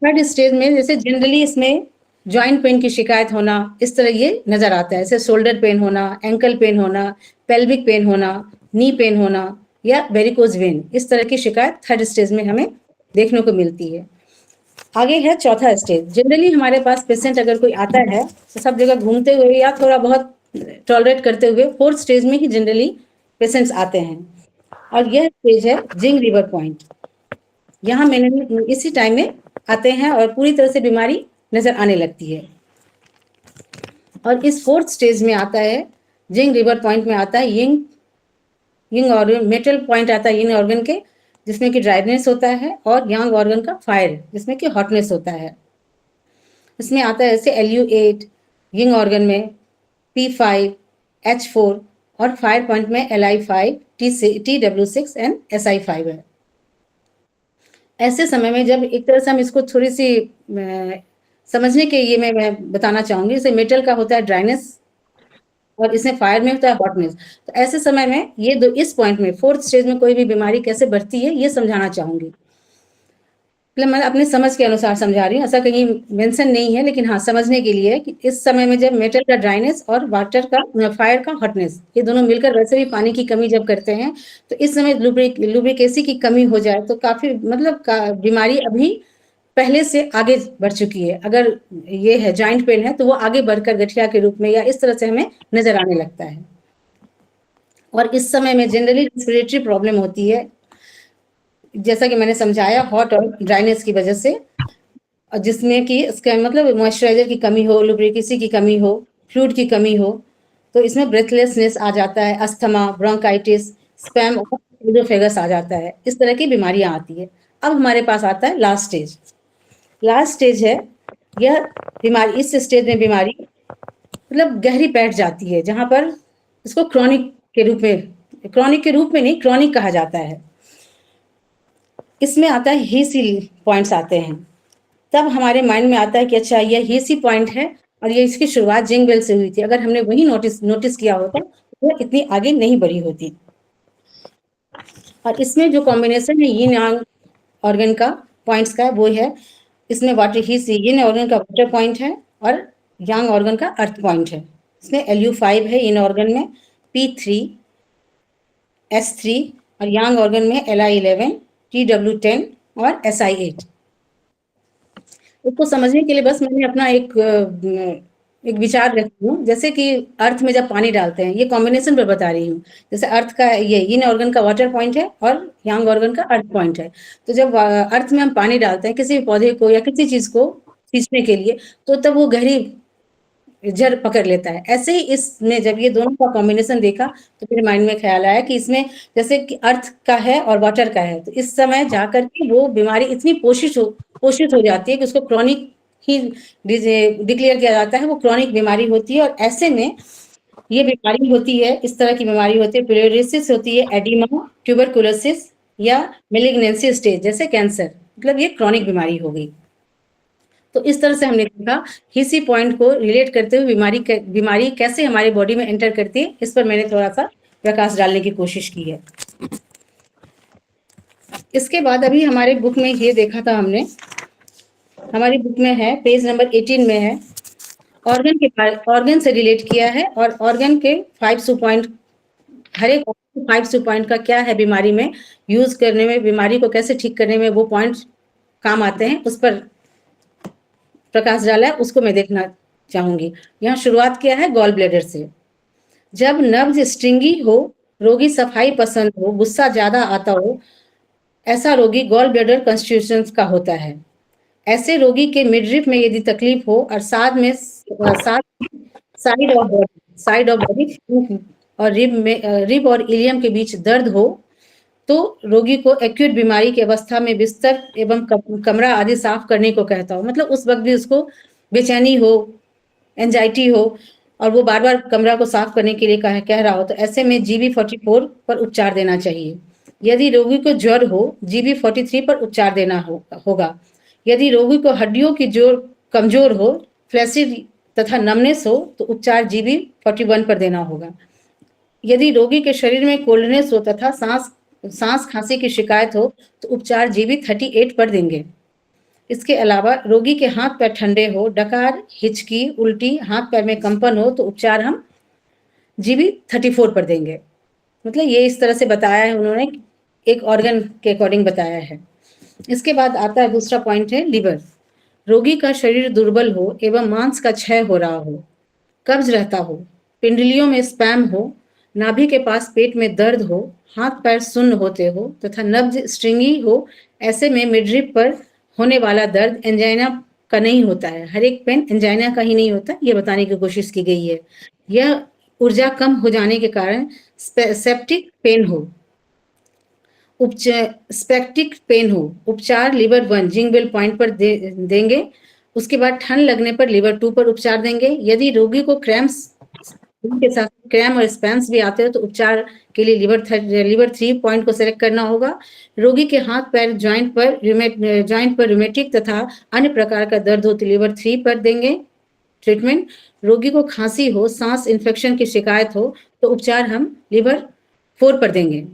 Third stage में जैसे जनरली इसमें जॉइंट पेन की शिकायत होना, इस तरह ये नजर आता है, जैसे शोल्डर पेन होना, एंकल पेन होना, पेल्विक पेन होना, नी पेन होना या वेरिकोज वेन, इस तरह की शिकायत थर्ड स्टेज में हमें देखने को मिलती है। आगे है चौथा स्टेज। जनरली हमारे पास पेशेंट अगर कोई आता है तो सब जगह घूमते हुए या थोड़ा बहुत टॉलरेट करते हुए फोर्थ स्टेज में ही जनरली पेशेंट्स आते हैं और यह स्टेज है जिंग रिवर पॉइंट। यहाँ मैंने इसी टाइम में आते हैं और पूरी तरह से बीमारी नजर आने लगती है। और इस फोर्थ स्टेज में आता है जिंग रिवर पॉइंट में आता है यिंग ऑर्गन, मेटल पॉइंट आता है यिंग ऑर्गन के, जिसमें कि ड्राइनेस होता है, और यांग ऑर्गन का फायर, जिसमें कि हॉटनेस होता है। इसमें आता है जैसे Lu8 यिंग ऑर्गन में, P5, H4 और फायर पॉइंट में Li5, Tw6 एंड Si5 है। ऐसे समय में जब एक तरह से हम इसको थोड़ी सी समझने के लिए मैं बताना चाहूंगी, जैसे मेटल का होता है ड्राइनेस और इसमें फायर में होता है हॉटनेस। तो ऐसे समय में ये दो, इस पॉइंट में फोर्थ स्टेज में कोई भी बीमारी कैसे बढ़ती है ये समझाना चाहूंगी। मतलब मैं अपने समझ के अनुसार समझा रही हूँ, ऐसा कहीं मेंशन नहीं है, लेकिन हाँ समझने के लिए कि इस समय में जब मेटल का ड्राइनेस और वाटर का फायर का हॉटनेस, ये दोनों मिलकर, वैसे भी पानी की कमी जब करते हैं तो इस समय लुब्रिकेसी की कमी हो जाए तो काफी मतलब बीमारी अभी पहले से आगे बढ़ चुकी है। अगर ये है जॉइंट पेन है तो वो आगे बढ़कर गठिया के रूप में या इस तरह से हमें नजर आने लगता है। और इस समय में जनरली रेस्पिरेटरी प्रॉब्लम होती है, जैसा कि मैंने समझाया, हॉट और ड्राइनेस की वजह से, जिसमें कि इसका मतलब मॉइस्चराइजर की कमी हो, लुब्रिकेसी की कमी हो, फ्लूइड की कमी हो, तो इसमें ब्रेथलेसनेस आ जाता है, अस्थमा, ब्रोंकाइटिस, स्पैम और एसोफेगस आ जाता है। इस तरह की बीमारियां आती है। अब हमारे पास आता है लास्ट स्टेज। लास्ट स्टेज है यह बीमारी, इस स्टेज में बीमारी मतलब गहरी बैठ जाती है, जहां पर इसको क्रॉनिक के रूप में नहीं, क्रॉनिक कहा जाता है। इसमें आता है हीसी पॉइंट्स आते हैं। तब हमारे माइंड में आता है कि अच्छा यह हीसी पॉइंट है और ये इसकी शुरुआत जिंग बेल से हुई थी। अगर हमने वही नोटिस किया होता तो वो इतनी आगे नहीं बढ़ी होती। और इसमें जो कॉम्बिनेशन है यिन यांग ऑर्गन का पॉइंट्स का, वो है इसमें वाटर हीसी, यिन ऑर्गन का वाटर पॉइंट है और यांग ऑर्गन का अर्थ पॉइंट है। इसमें Lu5 है यिन ऑर्गन में, P3, S3 और यांग ऑर्गन में Li11, Tw10 और Si8। इसको समझने के लिए बस मैंने अपना एक विचार रखती हूँ। जैसे कि अर्थ में जब पानी डालते हैं, ये कॉम्बिनेशन पर बता रही हूँ। जैसे अर्थ का ये यिन ऑर्गन का वाटर पॉइंट है और यांग ऑर्गन का अर्थ पॉइंट है। तो जब अर्थ में हम पानी डालते हैं किसी भी पौधे को या किसी चीज को सींचने के लिए, तो तब वो गहरी जड़ पकड़ लेता है। ऐसे ही इसमें जब ये दोनों का कॉम्बिनेशन देखा तो मेरे माइंड में ख्याल आया कि इसमें जैसे कि अर्थ का है और वाटर का है, तो इस समय जाकर के वो बीमारी इतनी पोषित हो जाती है कि उसको क्रॉनिक ही डिक्लेयर किया जाता है। वो क्रॉनिक बीमारी होती है और ऐसे में ये बीमारी होती है, इस तरह की बीमारी होती है, प्लेरिसिस होती है, एडिमा, ट्यूबरकुलोसिस या मेलिग्नेंसी स्टेज जैसे कैंसर, मतलब ये क्रॉनिक बीमारी हो गई। तो इस तरह से हमने देखा हीसी पॉइंट को रिलेट करते हुए बीमारी कैसे हमारी बॉडी में एंटर करती है, इस पर मैंने थोड़ा सा प्रकाश डालने की कोशिश की है। इसके बाद अभी हमारे बुक में ये देखा था हमने, हमारी बुक में है पेज नंबर 18 में है, ऑर्गन से रिलेट किया है और ऑर्गन के 5 सू पॉइंट, हर एक 5 सू पॉइंट का क्या है बीमारी में यूज करने में, बीमारी को कैसे ठीक करने में वो पॉइंट्स काम आते हैं, उस पर प्रकाश डाला है, उसको मैं देखना चाहूंगी। यहाँ शुरुआत किया है गॉल ब्लैडर से। जब नब्ज स्ट्रिंगी हो, रोगी सफाई पसंद हो, गुस्सा ज्यादा आता हो, ऐसा रोगी गॉल ब्लैडर कॉन्स्टिट्यूशन का होता है। ऐसे रोगी के मिडरिफ में यदि तकलीफ हो और साइड ऑफ बॉडी और रिब और इलियम के बीच दर्द हो, तो रोगी को एक्यूट बीमारी की अवस्था में बिस्तर एवं कमरा आदि साफ करने को कहता हो, मतलब उस वक्त भी उसको बेचैनी हो, एंजाइटी हो और वो बार बार कमरा को साफ करने के लिए कह रहा हो, तो ऐसे में GB44 पर उपचार देना चाहिए। यदि रोगी को ज्वर हो, GB43 पर उपचार देना होगा। यदि रोगी को हड्डियों की जोर कमजोर हो, फ्लैसिड तथा नमनेस हो, तो उपचार GB41 पर देना होगा। यदि रोगी के शरीर में कोल्डनेस हो तथा सांस खांसी की शिकायत हो, तो उपचार GB38 पर देंगे। इसके अलावा रोगी के हाथ पैर ठंडे हो, डकार, हिचकी, उल्टी, हाथ पैर में कंपन हो, तो उपचार हम GB34 पर देंगे। मतलब ये इस तरह से बताया है उन्होंने, एक ऑर्गन के अकॉर्डिंग बताया है। इसके बाद आता है दूसरा पॉइंट है लिवर। रोगी का शरीर दुर्बल हो एवं मांस का क्षय हो रहा हो, कब्ज रहता हो, पिंडलियों में स्पैम हो, नाभि के पास पेट में दर्द हो, हाथ पैर सुन्न होते हो तथा नब्ज स्ट्रिंगी हो, ऐसे में मिडरिप पर होने वाला दर्द एंजाइना का नहीं होता है। हर एक पेन एंजाइना का ही नहीं होता, ये बताने की कोशिश की गई है। यह ऊर्जा कम हो जाने के कारण सेप्टिक पेन हो, स्पेक्टिक पेन हो, उपचार लिवर 1 जिंगबेल पॉइंट पर देंगे। उसके बाद ठंड लगने पर लिवर 2 पर उपचार देंगे। यदि रोगी को क्रैम्स के साथ क्रैम और स्पैम्स भी आते हो, तो उपचार के लिए लिवर 3 पॉइंट को सेलेक्ट करना होगा। रोगी के हाथ पैर जॉइंट पर रूमेटिक तथा अन्य प्रकार का दर्द हो, तो लिवर 3 पर देंगे ट्रीटमेंट। रोगी को खांसी हो, सांस इन्फेक्शन की शिकायत हो, तो उपचार हम लिवर 4 पर देंगे।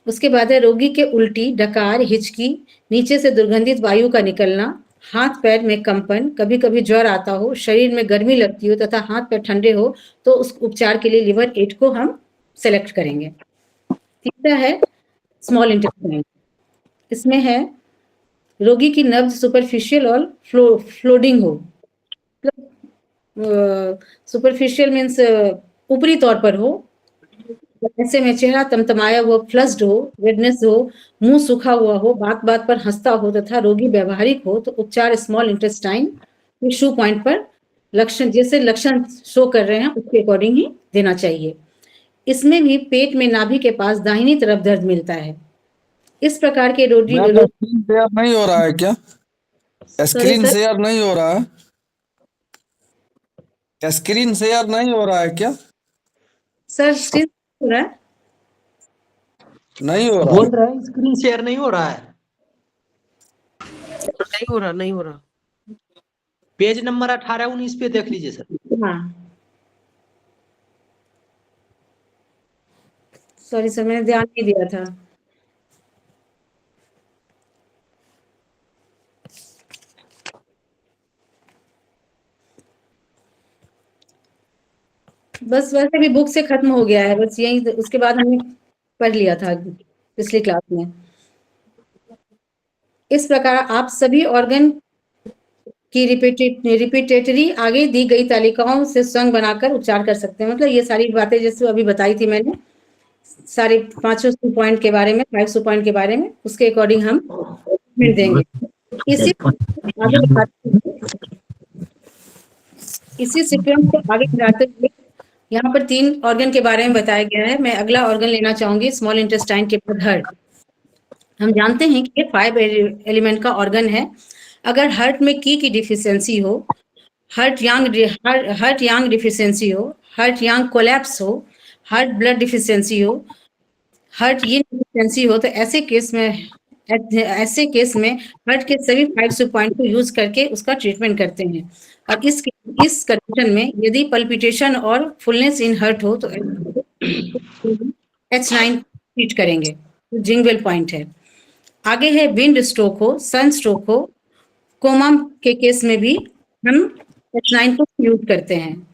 उसके बाद है रोगी के उल्टी, डकार, हिचकी, नीचे से दुर्गंधित वायु का निकलना, हाथ पैर में कंपन, कभी कभी ज्वर आता हो, शरीर में गर्मी लगती हो तथा हाथ पैर ठंडे हो, तो उस उपचार के लिए लिवर 8 को हम सेलेक्ट करेंगे। तीसरा है स्मॉल इंटेस्टाइन। इसमें है रोगी की नब्ज सुपरफिशियल और फ्लोडिंग हो, सुपरफिशियल मीन्स ऊपरी तौर पर हो, ऐसे में चेहरा तमतमाया हुआ, फ्लस्ड हो, रेडनेस हो, मुंह सूखा हुआ हो, बात बात पर हंसता हो तथा रोगी व्यवहारिक हो, तो उपचार स्मॉल इंटेस्टाइन टिश्यू पॉइंट पर लक्षण जैसे लक्षण शो कर रहे हैं उसके अकॉर्डिंग ही देना चाहिए। इसमें भी पेट में नाभि के पास दाहिनी तरफ दर्द मिलता है। इस प्रकार के रोगी स्क्रीन शेयर नहीं हो रहा है क्या? Screen sir? शेयर नहीं हो रहा है? स्क्रीन शेयर नहीं हो रहा है क्या? सर स्क्रीन हो रहा है? नहीं हो रहा बोल रहा है स्क्रीन शेयर नहीं हो रहा है। नहीं हो रहा। पेज नंबर 18-19 पे देख लीजिए सर। हाँ, सॉरी सर, मैंने ध्यान नहीं दिया था। बस वैसे भी बुक से खत्म हो गया है, बस यही, उसके बाद हमने पढ़ लिया था पिछली क्लास में। इस प्रकार आप सभी ऑर्गन की रिपीटेटरी आगे दी गई तालिकाओं से स्वयं बनाकर उपचार कर सकते हैं। मतलब ये सारी बातें जैसे अभी बताई थी मैंने, सारे 500 पॉइंट के बारे में, 500 पॉइंट के बारे में, उसके अकॉर्डिंग हम ट्रीटमेंट देंगे। इसी सीक्वेंस को आगे बढ़ाते हुए यहाँ पर 3 ऑर्गन के बारे में बताया गया है। मैं अगला ऑर्गन लेना चाहूंगी, स्मॉल इंटेस्टाइन के बाद हार्ट। हम जानते हैं कि ये 5 एलिमेंट का ऑर्गन है। अगर हार्ट में की डिफिशियंसी हो, हार्ट यांग डिफिशियंसी हो, हार्ट यांग कोलैप्स हो, हार्ट ब्लड डिफिशियंसी हो, हार्ट यीन डिफिशियंसी हो, तो ऐसे केस में हार्ट के सभी 5 पॉइंट को यूज करके उसका ट्रीटमेंट करते हैं। और इस कंडीशन में यदि पल्पिटेशन और फुलनेस इन हार्ट हो, तो H9 ट्रीट करेंगे, तो जिंगवेल पॉइंट है। आगे है विंड स्ट्रोक हो, सन स्ट्रोक हो, कोमा के केस में भी हम H9 को यूज करते हैं।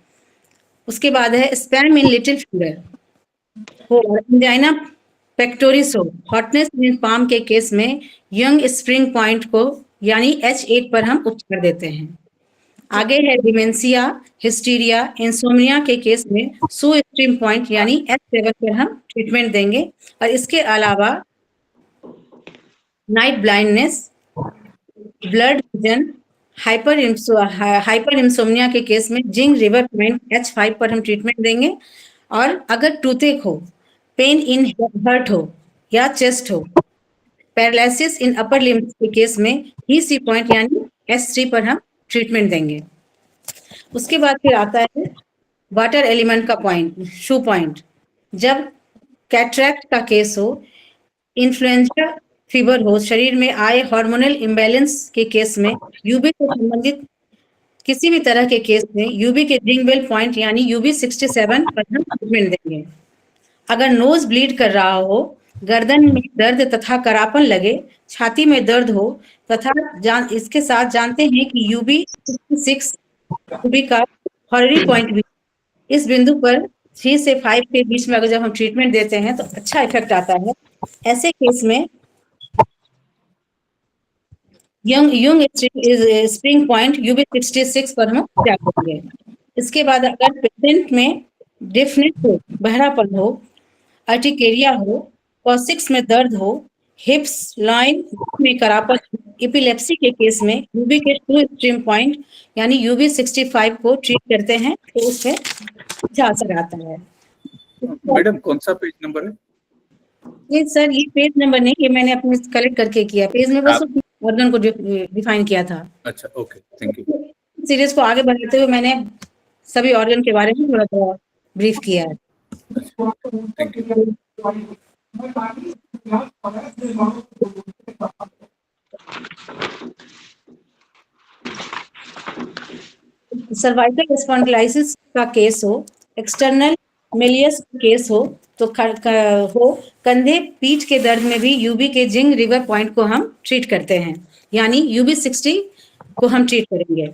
उसके बाद है स्पैम इन लिटिल फिंगर हो, एंजाइना पेक्टोरिस हो, हॉटनेस इन पाम के केस में यंग स्प्रिंग पॉइंट को यानी H8 पर हम उपचार देते हैं। आगे है डिमेंशिया, हिस्टीरिया, इंसोम्निया के केस में सू स्ट्रीम पॉइंट यानी H7 पर हम ट्रीटमेंट देंगे। और इसके अलावा night blindness, blood vision, hyper insomnia के केस में जिंग रिवर पॉइंट H5 पर हम ट्रीटमेंट देंगे। और अगर टूथेक हो, पेन इन हार्ट हो, या चेस्ट हो। पैरालिसिस इन अपर लिम्स के केस में ही सी पॉइंट यानी S3 पर हम ट्रीटमेंट देंगे। उसके बाद फिर आता है वाटर एलिमेंट का पॉइंट, शू पॉइंट। जब कैटरैक्ट का केस हो, इन्फ्लुएंजा फीवर हो, शरीर में आए हार्मोनल इम्बैलेंस के केस में, यूबी से संबंधित किसी भी तरह के केस में यूबी के जिंगबेल पॉइंट यानी यूबी 67 पर हम ट्रीटमेंट देंगे। अगर नोज ब्लीड कर रहा हो, गर्दन में दर्द तथा करापन लगे, छाती में दर्द हो तथा इसके साथ जानते हैं कि यूबी 66 यूबी का हॉररी पॉइंट भी, इस बिंदु पर 3 से 5 के बीच में अगर जब हम ट्रीटमेंट देते हैं तो अच्छा इफेक्ट आता है। ऐसे केस में यंग स्प्रिंग पॉइंट यूबी 66 पर हम क्या करेंगे। इसके बाद अगर पेशेंट में डिफनेस हो, बहरापन हो, अर्टिकेरिया हो, कॉसिक्स में दर्द हो, हिप्स लाइन में करापन, एपिलेप्सी के केस में यूबी के 2 स्ट्रीम पॉइंट यानी यूबी 65 को ट्रीट करते हैं तो उससे अच्छा असर आता है। मैडम कौन सा पेज नंबर है? ये सर ये पेज नंबर नहीं, ये मैंने अपने कलेक्ट करके किया। पेज में बस ऑर्गन को डिफाइन किया था। अच्छा, ओके, थैंक यू। सीरीज को आगे बढ़ाते हुए मैंने सभी ऑर्गन के बारे में थोड़ा थोड़ा ब्रीफ किया है। Thank you. सर्वाइकल स्पॉन्डिलाइसिस का केस हो, एक्सटर्नल मेलियस केस हो तो कंधे पीठ के दर्द में भी यूबी के जिंग रिवर पॉइंट को हम ट्रीट करते हैं यानी यूबी 60 को हम ट्रीट करेंगे।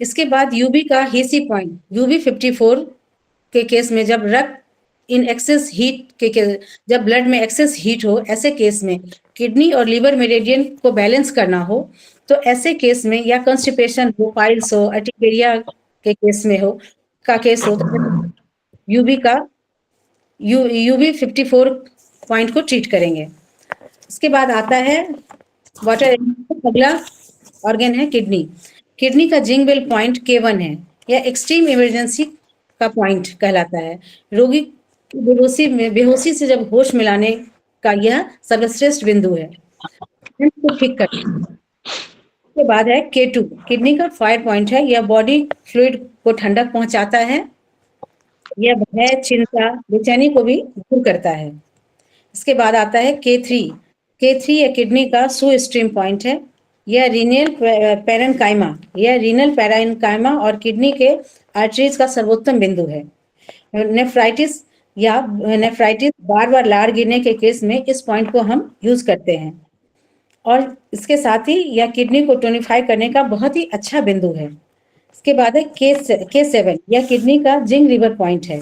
इसके बाद यूबी का हेसी पॉइंट यूबी 54 के केस में जब रक्त इन एक्सेस हीट जब ब्लड में एक्सेस हीट हो, ऐसे केस में किडनी और लीवर मेरिडियन को बैलेंस करना हो तो ऐसे केस में, या कॉन्स्टिपेशन हो, पाइल्स हो, अर्टिकेरिया के केस में हो तो यूबी 54 पॉइंट को ट्रीट करेंगे। इसके बाद आता है वाटर। अगला ऑर्गन है किडनी। किडनी का जिंगबेल पॉइंट K1 है, यह एक्सट्रीम इमरजेंसी का पॉइंट कहलाता है। रोगी बेहोशी से जब होश मिलाने का यह सर्वश्रेष्ठ बिंदु है। तो ठीक कर। उसके बाद है K2, किडनी का फायर पॉइंट है, यह बॉडी फ्लूइड को ठंडक पहुंचाता है, यह भय, चिंता, बेचैनी को भी दूर करता है। इसके बाद आता है K3 यह किडनी का सू स्ट्रीम पॉइंट है, यह रीनल पैरेन्काइमा और किडनी के आर्टरीज का सर्वोत्तम बिंदु है। नेफ्राइटिस बार बार लार गिरने के केस में इस पॉइंट को हम यूज करते हैं और इसके साथ ही यह किडनी को टोनिफाई करने का बहुत ही अच्छा बिंदु है। इसके बाद है K7, यह किडनी का जिंग रिवर पॉइंट है,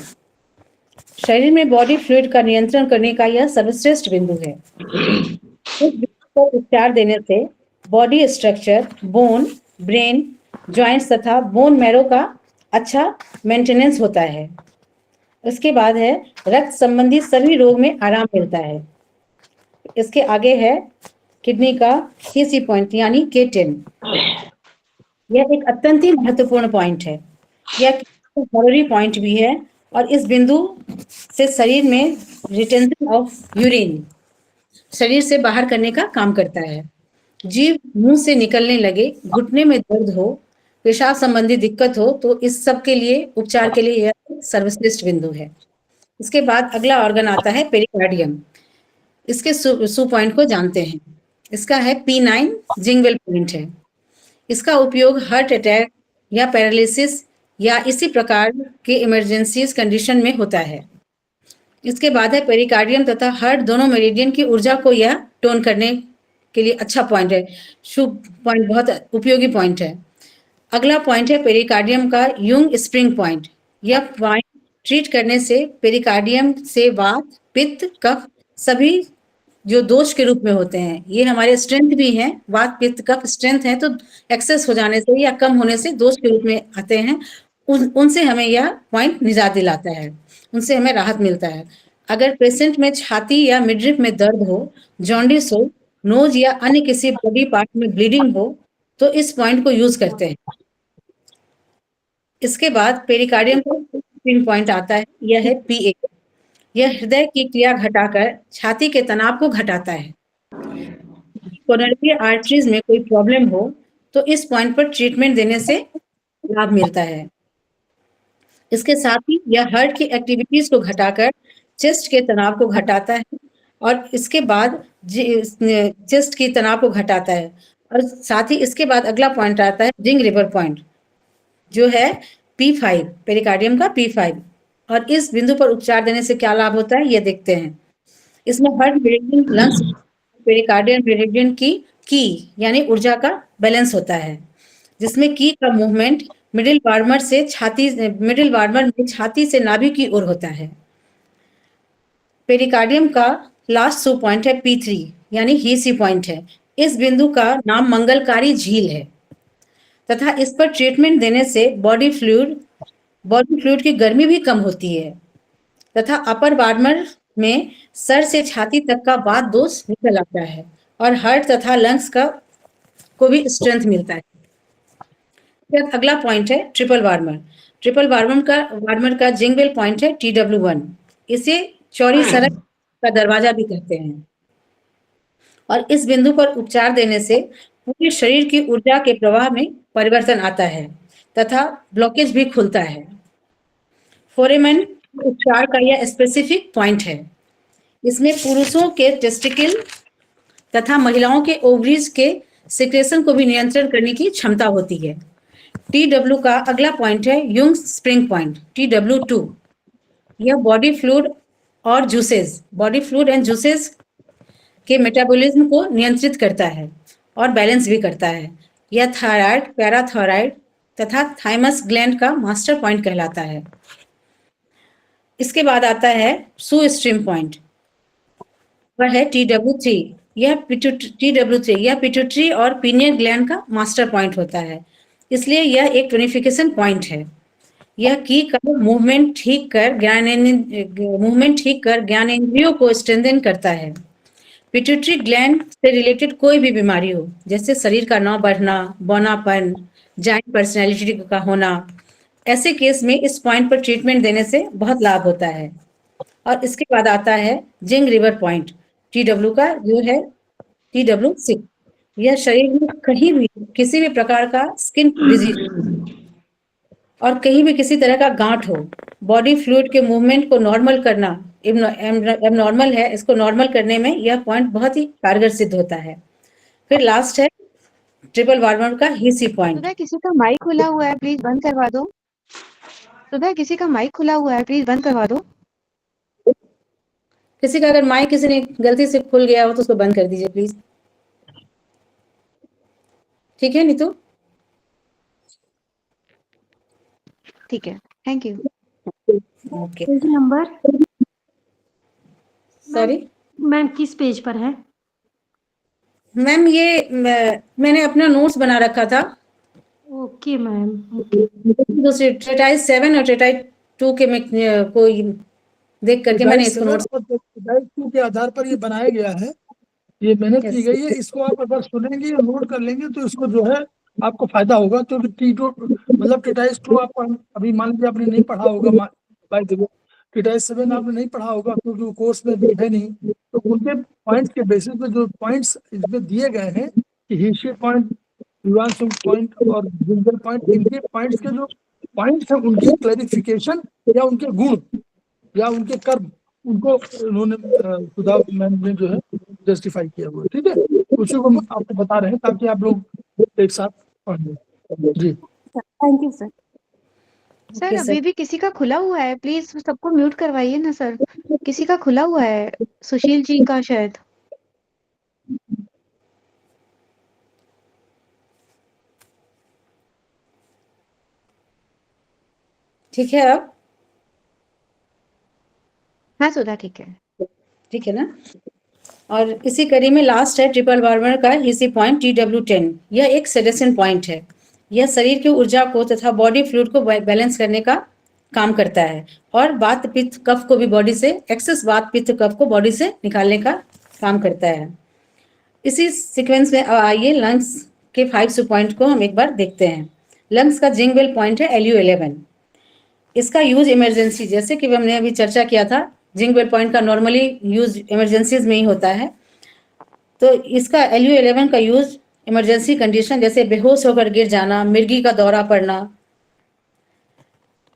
शरीर में बॉडी फ्लूइड का नियंत्रण करने का यह सर्वश्रेष्ठ बिंदु है। इस बिंदु पर उपचार देने से body structure, bone, brain, joints तथा बोन मैरो का अच्छा मेंटेनेंस होता है। इसके बाद है रक्त संबंधी सभी रोग में आराम मिलता है। इसके आगे है किडनी का हेसी पॉइंट यानी K10, यह एक अत्यंत ही महत्वपूर्ण पॉइंट है, यह हॉररी पॉइंट भी है और इस बिंदु से शरीर में रिटेंशन ऑफ यूरिन शरीर से बाहर करने का काम करता है। जीव मुंह से निकलने लगे, घुटने में दर्द हो, पेशाब संबंधी दिक्कत हो तो इस सब के लिए उपचार के लिए यह सर्वश्रेष्ठ बिंदु है। इसके बाद अगला ऑर्गन आता है पेरिकार्डियम। इसके सू पॉइंट को जानते हैं, इसका है P9 जिंगबेल पॉइंट है। इसका उपयोग हार्ट अटैक या पैरालिसिस या इसी प्रकार के इमरजेंसीज कंडीशन में होता है। इसके बाद है पेरिकार्डियम तथा हार्ट दोनों मेरिडियन की ऊर्जा को यह टोन करने के लिए अच्छा पॉइंट है, शुभ पॉइंट, बहुत उपयोगी पॉइंट है। अगला पॉइंट है पेरिकार्डियम का युंग स्प्रिंग पॉइंट। यह पॉइंट ट्रीट करने से पेरिकार्डियम से वात, पित्त, कफ सभी जो दोष के रूप में होते हैं, ये हमारे स्ट्रेंथ भी हैं, वात, पित्त, कफ स्ट्रेंथ है तो एक्सेस हो जाने से या कम होने से दोष के रूप में आते हैं, उनसे हमें यह पॉइंट निजात दिलाता है, उनसे हमें राहत मिलता है। अगर पेशेंट में छाती या मिडरिफ में दर्द हो, जॉन्डिस हो, नोज या अन्य किसी बॉडी पार्ट में ब्लीडिंग हो तो इस पॉइंट को यूज करते हैं। इसके बाद पेरिकार्डियम का स्प्रिंग पॉइंट आता है, यह है P8। यह हृदय की क्रिया घटाकर छाती के तनाव को घटाता है। कोरोनरी आर्टरीज में कोई प्रॉब्लम हो तो इस पॉइंट पर ट्रीटमेंट देने से लाभ मिलता है। इसके साथ ही यह हार्ट की एक्टिविटीज को घटाकर चेस्ट के तनाव को घटाता है और इसके बाद चेस्ट की तनाव को घटाता है। और साथ ही इसके बाद अगला पॉइंट आता है रिंग रिवर पॉइंट, जो है P5, पेरिकार्डियम का P5। और इस बिंदु पर उपचार देने से क्या लाभ होता है ये देखते हैं। इसमें heart meridian, lungs, pericardium meridian की यानी ऊर्जा का बैलेंस होता है, जिसमें की का मूवमेंट मिडिल वार्मर में छाती से नाभि की ओर होता है। पेरिकार्डियम का लास्ट सो पॉइंट है P3 यानी हीसी पॉइंट है। इस बिंदु का नाम मंगलकारी झील है तथा इस पर ट्रीटमेंट देने से बॉडी फ्लूइड की गर्मी भी कम होती है तथा अपर वार्मर में सर से छाती तक का वात दोष निकल आता है और हार्ट तथा लंग्स को भी स्ट्रेंथ मिलता है। फिर अगला पॉइंट है ट्रिपल वार्मर का जिंगबेल पॉइंट है TW1। इसे चौड़ी सड़क का दरवाजा भी कहते हैं और इस बिंदु पर उपचार देने से पूरे शरीर की ऊर्जा के प्रवाह में परिवर्तन आता है तथा ब्लॉकेज भी खुलता है। फोरेमन उपचार का यह स्पेसिफिक पॉइंट है। इसमें पुरुषों के टेस्टिकल तथा महिलाओं के ओवरीज के सिक्रेशन को भी नियंत्रण करने की क्षमता होती है। TW का अगला पॉइंट है युंग स्प्रिंग पॉइंट TW2। यह बॉडी फ्लूइड एंड जूसेस के मेटाबॉलिज्म को नियंत्रित करता है और बैलेंस भी करता है। यह थायराइड, पैराथायराइड तथा थाइमस ग्लैंड का मास्टर पॉइंट कहलाता है। इसके बाद आता है सू स्ट्रीम पॉइंट, वह है TW3। यह पिट्यूटरी और पीनियल ग्लैंड का मास्टर पॉइंट होता है, इसलिए यह एक टोनिफिकेशन पॉइंट है। यह की का मूवमेंट ठीक कर ज्ञानेंद्रियों को स्ट्रेंथन करता है। पिट्यूटरी ग्लैंड से रिलेटेड कोई भी बीमारी हो, जैसे शरीर का न बढ़ना, बौनापन, जाइंट पर्सनैलिटी का होना, ऐसे केस में इस पॉइंट पर ट्रीटमेंट देने से बहुत लाभ होता है। और इसके बाद आता है जिंग रिवर पॉइंट TW का, जो है TW6। यह शरीर में कहीं भी किसी भी प्रकार का स्किन डिजीज और कहीं भी किसी तरह का गांठ हो, बॉडी फ्लूइड के मूवमेंट को नॉर्मल करना एबनॉर्मल है, इसको नॉर्मल करने में यह पॉइंट बहुत ही कारगर सिद्ध होता है। फिर लास्ट है ट्रिपल वार्मर का हीसी पॉइंट। सुधा, किसी का माइक खुला हुआ है, प्लीज बंद करवा दो। सुधा, किसी का माइक खुला हुआ है, प्लीज बंद करवा दो। किसी का अगर माइक किसी ने गलती से खुल गया हो तो उसको बंद कर दीजिए प्लीज। ठीक है नीतू? ठीक है, thank you. Okay, page number sorry ma'am किस पेज पर है? मैम ये मैंने अपना नोट्स बना रखा था। Okay ma'am. दूसरे ट्रेटाइज 7 और ट्रेटाइज 2 के में को देख करके मैंने इसको नोट्स के आधार पर ये बनाया गया है, ये मेहनत की गई है। इसको आप अगर सुनेंगे या नोट कर लेंगे तो इसको जो है आपको फायदा होगा, क्योंकि मतलब ट्रेटाइज 2 आपको अभी मान लीजिए आपने नहीं पढ़ा होगा, ट्रेटाइज 7 आपने नहीं पढ़ा होगा क्योंकि वो कोर्स में भी है नहीं, तो उनके पॉइंट्स के बेसिस पे जो पॉइंट्स इसमें दिए गए हैं कि हीशी पॉइंट, पॉइंट और जिंगल पॉइंट, इनके पॉइंट्स के जो पॉइंट्स हैं उनकी क्लैरिफिकेशन या उनके गुण या उनके कर्म, उनको उन्होंने सुधा मैम ने जो है जस्टिफाई किया हुआ है। ठीक है, उसी को हम आपको बता रहे हैं ताकि आप लोग एक साथ पढ़ लें। जी थैंक यू सर। सर अभी भी किसी का खुला हुआ है, प्लीज सबको म्यूट करवाइए ना सर। किसी का खुला हुआ है, सुशील जी का शायद। ठीक है अब? हाँ सुधा, ठीक है। ठीक है ना? और इसी कड़ी में लास्ट है ट्रिपल वार्मर का हीसी पॉइंट TW10। यह एक सेडेशन पॉइंट है। यह शरीर की ऊर्जा को तथा बॉडी फ्लूइड को बैलेंस करने का काम करता है और वात पित्त कफ को भी बॉडी से, एक्सेस वात पित्त कफ को बॉडी से निकालने का काम करता है। इसी सीक्वेंस में आइए लंग्स के 5 पॉइंट को हम एक बार देखते हैं। लंग्स का जिंगबेल पॉइंट है LU11। इसका यूज इमरजेंसी, जैसे कि हमने अभी चर्चा किया था जिंक बेल पॉइंट का नॉर्मली यूज इमरजेंसीज में ही होता है। तो इसका LU11 का यूज इमरजेंसी कंडीशन जैसे बेहोश होकर गिर जाना, मिर्गी का दौरा पड़ना,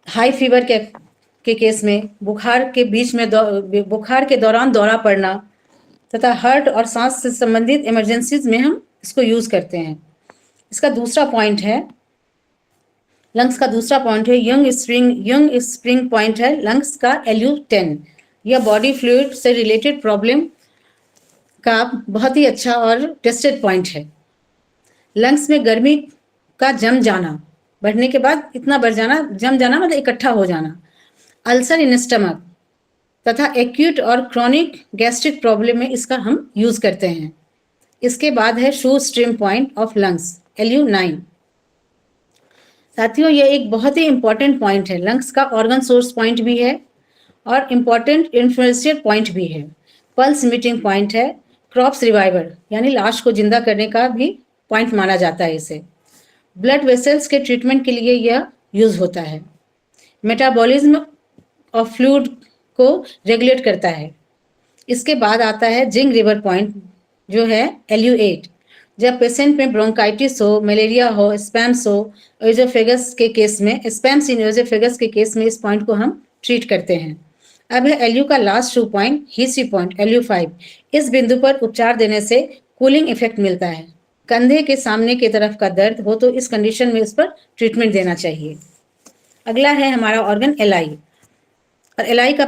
हाई फीवर के केस में, बुखार के दौरान दौरा पड़ना तथा हार्ट और सांस से संबंधित इमरजेंसीज में हम इसको यूज करते हैं। इसका दूसरा पॉइंट है, लंग्स का दूसरा पॉइंट है यंग स्प्रिंग पॉइंट है लंग्स का LU10। यह बॉडी फ्लूइड से रिलेटेड प्रॉब्लम का बहुत ही अच्छा और टेस्टेड पॉइंट है। लंग्स में गर्मी का जम जाना, बढ़ने के बाद इतना बढ़ जाना, जम जाना मतलब इकट्ठा हो जाना, अल्सर इन स्टमक तथा एक्यूट और क्रॉनिक गैस्ट्रिक प्रॉब्लम में इसका हम यूज करते हैं। इसके बाद है shu stream point of lungs LU9। साथियों, यह एक बहुत ही इंपॉर्टेंट पॉइंट है, लंग्स का ऑर्गन सोर्स पॉइंट भी है और इम्पॉर्टेंट इन्फ्लुएंशियल पॉइंट भी है, पल्स मीटिंग पॉइंट है, क्रॉप्स रिवाइवर यानी लाश को जिंदा करने का भी पॉइंट माना जाता है इसे। ब्लड वेसल्स के ट्रीटमेंट के लिए यह यूज होता है। मेटाबॉलिज्म ऑफ फ्लूइड को रेगुलेट करता है। इसके बाद आता है जिंक रिवर पॉइंट जो है LU8। जब पेशेंट में ब्रोंकाइटिस हो, मलेरिया हो, स्पैम्स हो, ओएसोफेगस के केस में, स्पैम्स इन ओएसोफेगस के केस में इस पॉइंट को हम ट्रीट करते हैं। अब है LU का लास्ट शू पॉइंट, हीसी पॉइंट LU5। इस बिंदु पर उपचार देने से कूलिंग इफेक्ट मिलता है। कंधे के सामने की तरफ का दर्द हो तो इस कंडीशन में इस पर ट्रीटमेंट देना चाहिए। अगला है हमारा ऑर्गन LI और LI का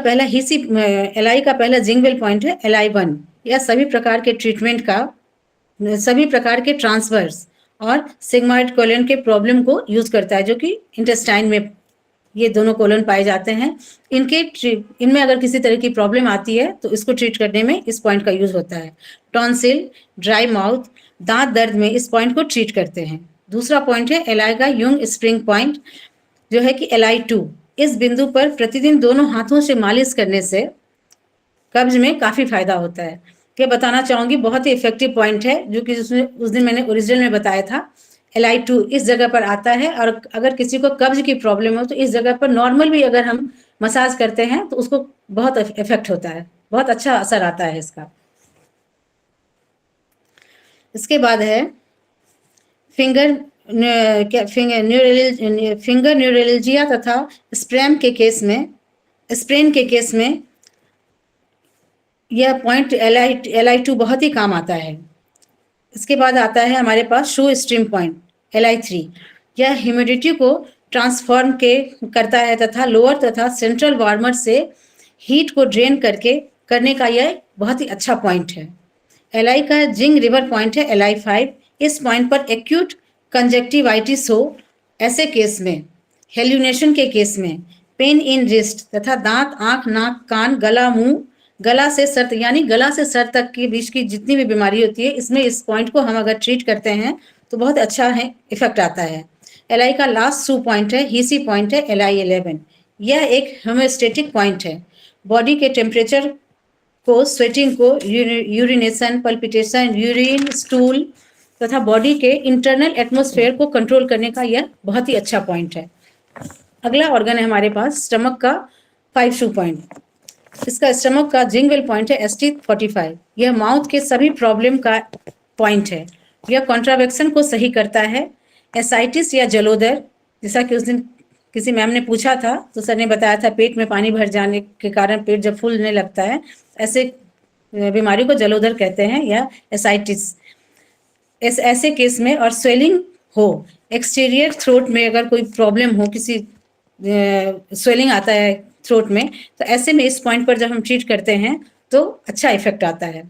पहला जिंक बेल पॉइंट है LI1। यह सभी प्रकार के ट्रीटमेंट का, सभी प्रकार के ट्रांसवर्स और सिग्मॉइड कोलन के प्रॉब्लम को यूज करता है, जो कि इंटेस्टाइन में ये दोनों कोलन पाए जाते हैं। इनमें अगर किसी तरह की प्रॉब्लम आती है तो इसको ट्रीट करने में इस पॉइंट का यूज होता है। टॉन्सिल, ड्राई माउथ, दांत दर्द में इस पॉइंट को ट्रीट करते हैं। दूसरा पॉइंट है LI का यंग स्प्रिंग पॉइंट जो है कि LI2। इस बिंदु पर प्रतिदिन दोनों हाथों से मालिश करने से कब्ज में काफी फायदा होता है। ये बताना चाहूंगी, बहुत ही इफेक्टिव पॉइंट है जो कि उस दिन मैंने ओरिजिनल में बताया था। LI2 इस जगह पर आता है और अगर किसी को कब्ज की प्रॉब्लम हो तो इस जगह पर नॉर्मल भी अगर हम मसाज करते हैं तो उसको बहुत इफेक्ट होता है, बहुत अच्छा असर आता है इसका। इसके बाद है फिंगर न्यूरोलजिया तथा स्प्रेन के केस में यह पॉइंट LI2 बहुत ही काम आता है। इसके बाद आता है हमारे पास शू स्ट्रीम पॉइंट LI3। यह ह्यूमिडिटी को ट्रांसफॉर्म करता है तथा लोअर तथा सेंट्रल वार्मर से हीट को ड्रेन करने का यह बहुत ही अच्छा पॉइंट है। LI का जिंक रिवर पॉइंट है LI5। इस पॉइंट पर एक्यूट कंजक्टिवाइटिस हो ऐसे केस में, हेल्यूनेशन के केस में, पेन इन रिस्ट तथा दांत, आंख, नाक, कान, गला, मुंह, गला से सर यानी गला से सर तक के बीच की जितनी भी बीमारी होती है, इसमें इस पॉइंट को हम अगर ट्रीट करते हैं तो बहुत अच्छा है, इफेक्ट आता है। LI का लास्ट शू पॉइंट है, हीसी पॉइंट है LI11। यह एक होम्योस्टेटिक पॉइंट है। बॉडी के टेम्परेचर को, स्वेटिंग को, यूरिनेशन, पल्पिटेशन, यूरिन, स्टूल तथा बॉडी के इंटरनल एटमॉस्फेयर को कंट्रोल करने का यह बहुत ही अच्छा पॉइंट है। अगला ऑर्गन है हमारे पास स्टमक का 5 शू पॉइंट। इसका स्टमक का जिंक बेल पॉइंट है ST45। यह माउथ के सभी प्रॉब्लम का पॉइंट है। यह कॉन्ट्रावेक्शन को सही करता है। एसाइटिस या जलोदर, जैसा कि उस दिन किसी मैम ने पूछा था तो सर ने बताया था पेट में पानी भर जाने के कारण पेट जब फूलने लगता है, ऐसे बीमारी को जलोदर कहते हैं या एसाइटिस। ऐसे केस में और स्वेलिंग हो, एक्सटीरियर थ्रोट में अगर कोई प्रॉब्लम हो, किसी स्वेलिंग आता है थ्रोट में, तो ऐसे में इस पॉइंट पर जब हम ट्रीट करते हैं तो अच्छा इफेक्ट आता है।